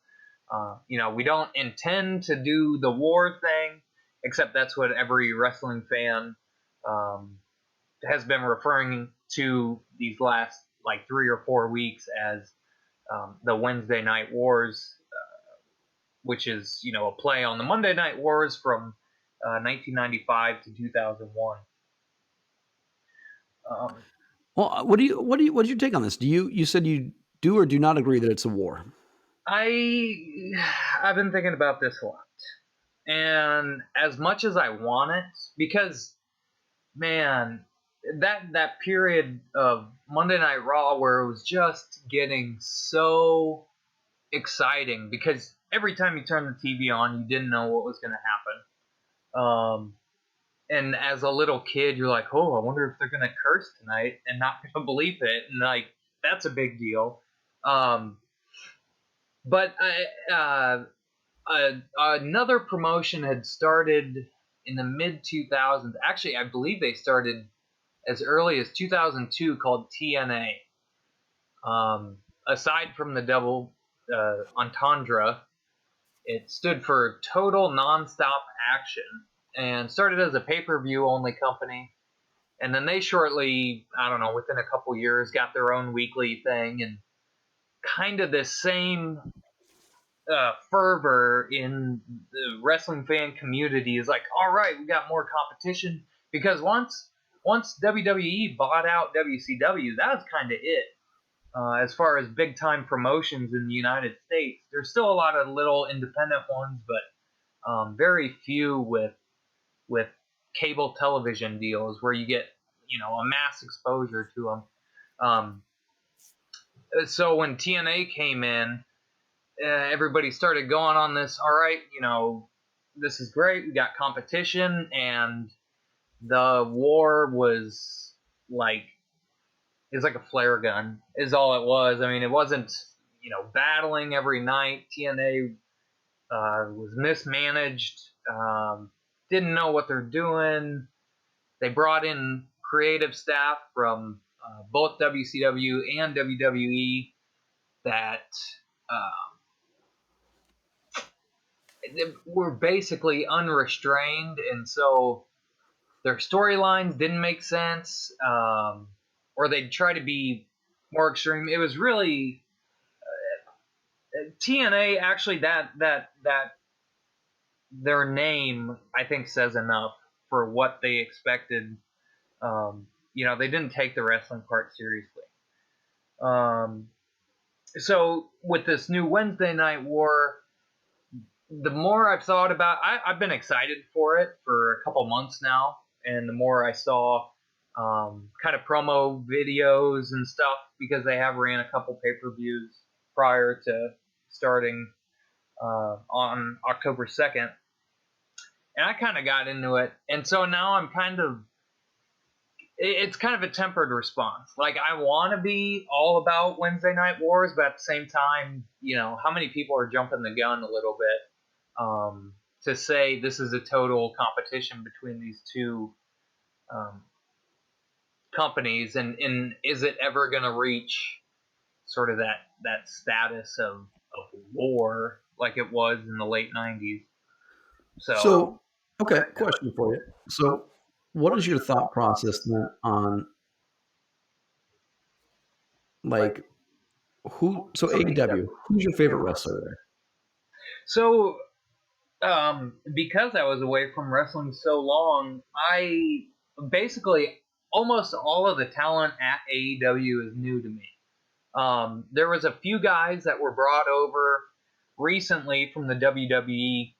We don't intend to do the war thing, except that's what every wrestling fan has been referring to these last 3 or 4 weeks as the Wednesday Night Wars, which is a play on the Monday Night Wars from 1995 to 2001. Well, what's your take on this? You said you do or do not agree that it's a war? I've been thinking about this a lot, and as much as I want it, because man, that period of Monday Night Raw where it was just getting so exciting, because every time you turn the TV on, you didn't know what was going to happen. And as a little kid, you're like, oh, I wonder if they're going to curse tonight, and not going to believe it. And that's a big deal. But another promotion had started in the mid 2000s. Actually, I believe they started as early as 2002, called TNA. Aside from the double entendre, it stood for Total Nonstop Action, and started as a pay-per-view only company. And then they shortly, within a couple years, got their own weekly thing, and kind of the same fervor in the wrestling fan community is like, all right, we got more competition, because once WWE bought out WCW, that was kind of it. As far as big time promotions in the United States, there's still a lot of little independent ones, but very few with cable television deals where you get a mass exposure to them. So when TNA came in, everybody started going on this. All right, this is great. We got competition, and the war was it's like a flare gun is all it was. I mean, it wasn't battling every night. TNA was mismanaged. Didn't know what they're doing. They brought in creative staff from both WCW and WWE that were basically unrestrained, and so their storylines didn't make sense, or they'd try to be more extreme. It was really TNA. Actually, that their name, I think, says enough for what they expected. They didn't take the wrestling part seriously. So with this new Wednesday Night War, the more I've thought about, I've been excited for it for a couple months now, and the more I saw kind of promo videos and stuff, because they have ran a couple pay-per-views prior to starting on October 2nd, and I kind of got into it, and so now I'm it's kind of a tempered response. I want to be all about Wednesday Night Wars, but at the same time, how many people are jumping the gun a little bit to say this is a total competition between these two companies, and is it ever going to reach sort of that status of war like it was in the late 90s? So okay, question for you. So what is your thought process then on who? So AEW, who's your favorite wrestler there? So because I was away from wrestling so long, I basically almost all of the talent at AEW is new to me. There was a few guys that were brought over recently from the WWE.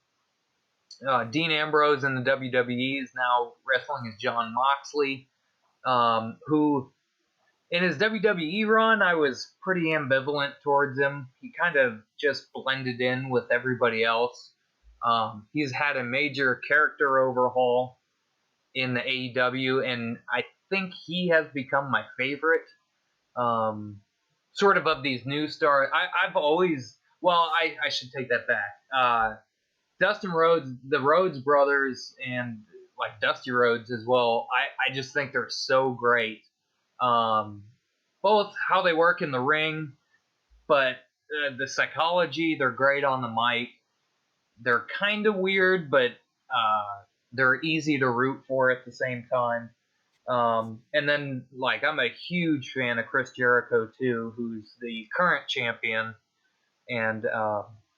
Dean Ambrose in the WWE is now wrestling as Jon Moxley, who in his WWE run, I was pretty ambivalent towards him. He kind of just blended in with everybody else. He's had a major character overhaul in the AEW, and I think he has become my favorite. Sort of these new stars. I've always, well, I should take that back. Dustin Rhodes, the Rhodes brothers, and like Dusty Rhodes as well. I just think they're so great. Both how they work in the ring, but the psychology, they're great on the mic. They're kind of weird, but they're easy to root for at the same time. And then, like, I'm a huge fan of Chris Jericho, too, who's the current champion and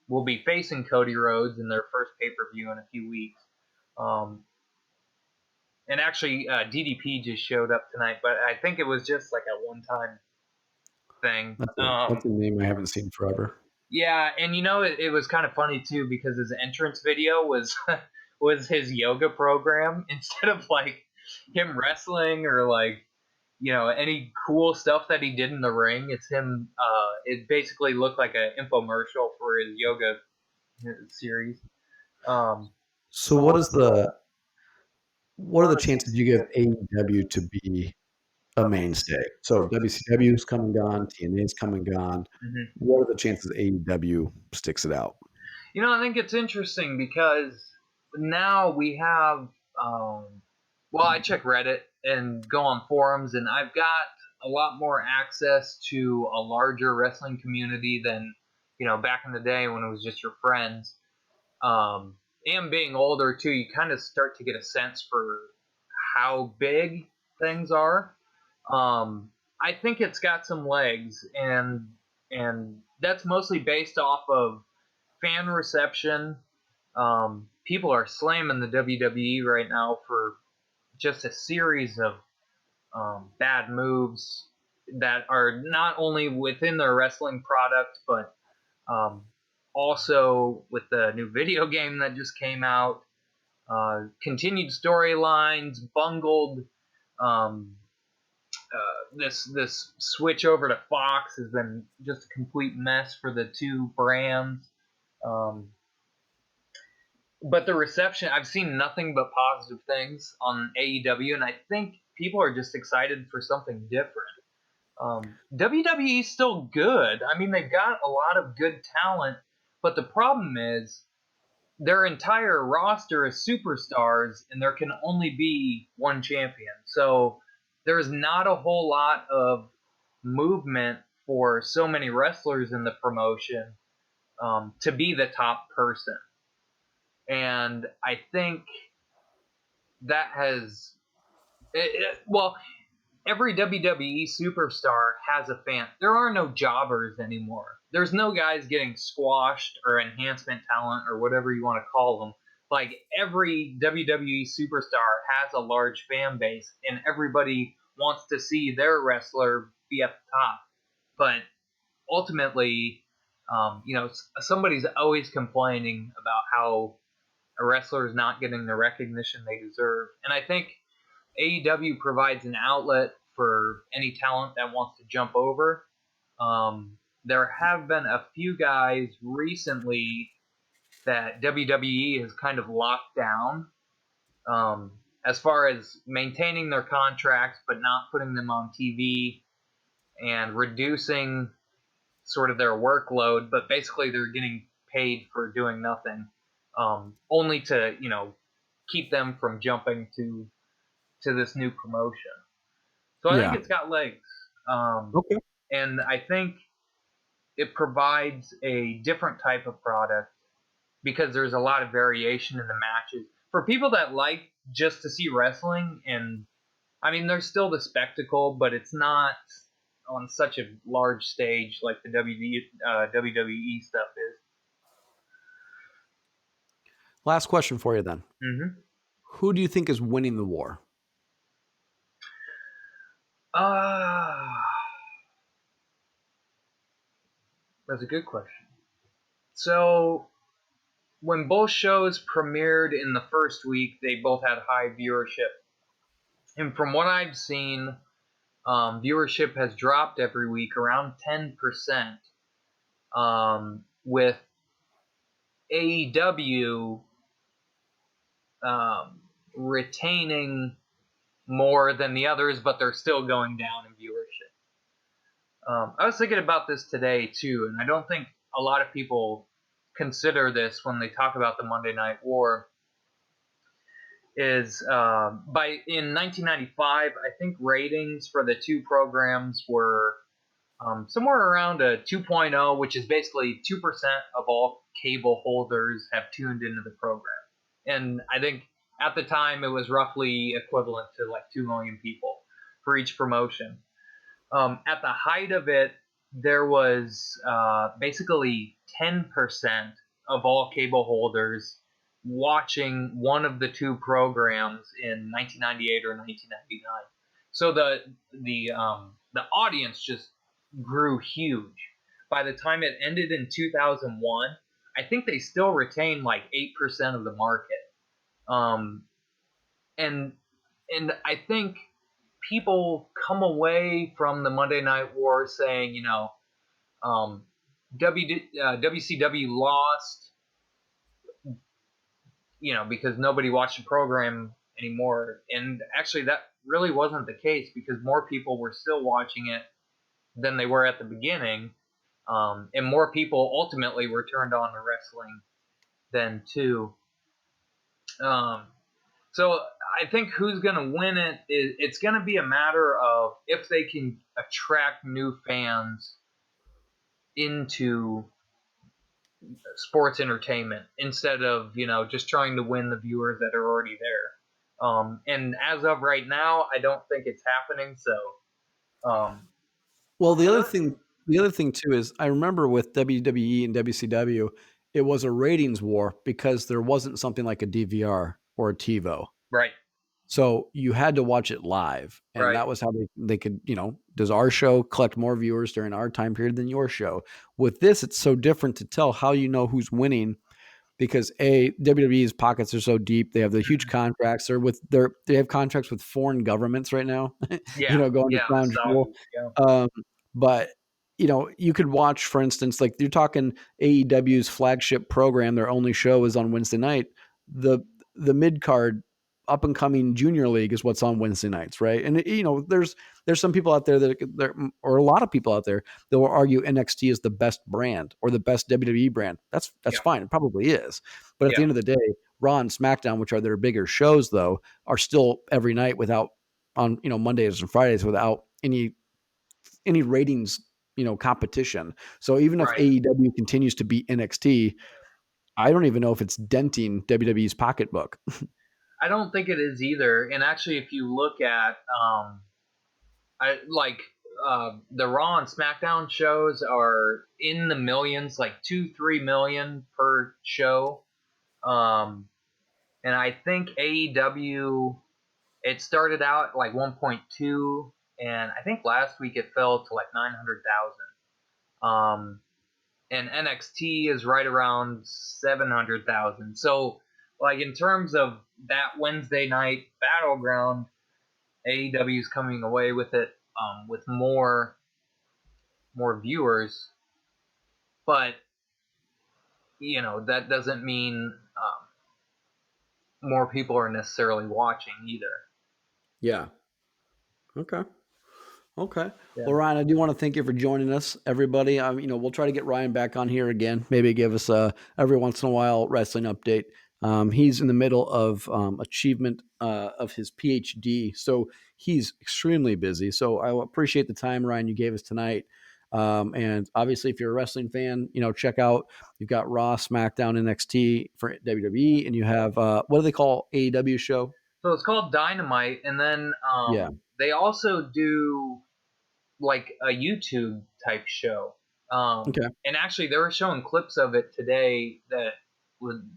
will be facing Cody Rhodes in their first pay-per-view in a few weeks. And actually, DDP just showed up tonight, but I think it was just like a one-time thing. That's a name I haven't seen forever. Yeah, and it was kind of funny too because his entrance video was was his yoga program instead of like him wrestling or like any cool stuff that he did in the ring. It's him. It basically looked like an infomercial for his yoga series. So what are the chances you give AEW to be a mainstay? So WCW's come and gone, TNA's come and gone. Mm-hmm. What are the chances AEW sticks it out? I think it's interesting because now we have, I check Reddit and go on forums, and I've got a lot more access to a larger wrestling community than, back in the day when it was just your friends. And being older, too, you kind of start to get a sense for how big things are. I think it's got some legs, and that's mostly based off of fan reception. People are slamming the WWE right now for just a series of bad moves that are not only within their wrestling product, but also with the new video game that just came out. Continued storylines, bungled. This switch over to Fox has been just a complete mess for the two brands. But the reception, I've seen nothing but positive things on AEW, and I think people are just excited for something different. WWE's still good. I mean, they've got a lot of good talent, but the problem is their entire roster is superstars, and there can only be one champion. So there's not a whole lot of movement for so many wrestlers in the promotion to be the top person. And I think that has... every WWE superstar has a fan. There are no jobbers anymore. There's no guys getting squashed or enhancement talent or whatever you want to call them. Like, every WWE superstar has a large fan base, and everybody wants to see their wrestler be at the top. But ultimately, somebody's always complaining about how a wrestler is not getting the recognition they deserve. And I think AEW provides an outlet for any talent that wants to jump over. There have been a few guys recently that WWE has kind of locked down as far as maintaining their contracts but not putting them on TV and reducing sort of their workload, but basically they're getting paid for doing nothing, only to, keep them from jumping to this new promotion. So I think it's got legs. Okay. And I think it provides a different type of product because there's a lot of variation in the matches. For people that like just to see wrestling, and I mean, there's still the spectacle, but it's not on such a large stage like the WWE stuff is. Last question for you then. Mm-hmm. Who do you think is winning the war? That's a good question. So when both shows premiered in the first week, they both had high viewership. And from what I've seen, viewership has dropped every week around 10%, with AEW retaining more than the others, but they're still going down in viewership. I was thinking about this today, too, and I don't think a lot of people consider this when they talk about the Monday Night War. In 1995, I think ratings for the two programs were somewhere around a 2.0, which is basically 2% of all cable holders have tuned into the program. And I think at the time it was roughly equivalent to like 2 million people for each promotion. At the height of it, there was basically 10% of all cable holders watching one of the two programs in 1998 or 1999. So the audience just grew huge. By the time it ended in 2001, I think they still retained like 8% of the market. And I think people come away from the Monday Night War saying, WCW lost, because nobody watched the program anymore. And actually, that really wasn't the case, because more people were still watching it than they were at the beginning. And more people ultimately were turned on to wrestling then, too. So I think who's going to win it's going to be a matter of if they can attract new fans into sports entertainment instead of, just trying to win the viewers that are already there. And as of right now, I don't think it's happening. So, Well, the other thing too is I remember with WWE and WCW, it was a ratings war because there wasn't something like a DVR or a TiVo. right. So you had to watch it live, and Right. that was how they could, does our show collect more viewers during our time period than your show? With this, it's so different to tell how you know who's winning because WWE's pockets are so deep. They have the huge contracts. They have contracts with foreign governments right now, Yeah. going to Crown Jewel. Yeah. But you could watch, for instance, like you're talking AEW's flagship program. Their only show is on Wednesday night. The mid card up and coming junior league is what's on Wednesday nights, right? And there's some people out there or a lot of people out there that will argue NXT is the best brand or the best WWE brand. That's fine. It probably is. But at the end of the day, Raw and SmackDown, which are their bigger shows, though, are still every night on Mondays and Fridays without any ratings, competition. So even if AEW continues to beat NXT, I don't even know if it's denting WWE's pocketbook. I don't think it is either. And actually, if you look at the Raw and SmackDown shows are in the millions, like 2-3 million per show. And I think AEW, it started out like 1.2, and I think last week it fell to like 900,000. And NXT is right around 700,000. So, like, in terms of that Wednesday night battleground, AEW is coming away with it with more viewers, but that doesn't mean more people are necessarily watching either. Yeah. Okay. Yeah. Yeah. Well, Ryan, I do want to thank you for joining us, everybody. We'll try to get Ryan back on here again. Maybe give us every once in a while wrestling update. He's in the middle of achievement of his PhD, so he's extremely busy. So I appreciate the time, Ryan, you gave us tonight. And obviously, if you're a wrestling fan, check out. You've got Raw, SmackDown, NXT for WWE, and you have what do they call AEW show? So it's called Dynamite, and then they also do like a YouTube type show. Okay. And actually, they were showing clips of it today that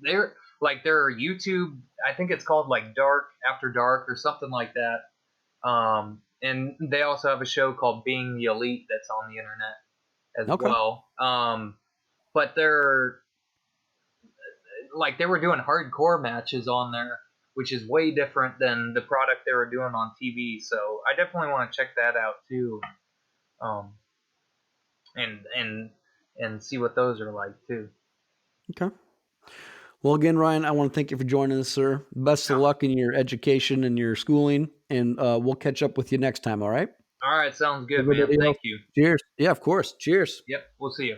their YouTube. I think it's called like Dark After Dark or something like that. And they also have a show called Being the Elite that's on the internet. as Okay. well. But they're like they were doing hardcore matches on there, which is way different than the product they were doing on TV. So I definitely want to check that out too, and see what those are like too. Okay. Well, again, Ryan, I want to thank you for joining us, sir. Best of luck in your education and your schooling, and we'll catch up with you next time. All right. All right, sounds good, Everybody man. else, Thank you. cheers. Yeah, of course. Cheers. Yep, we'll see you.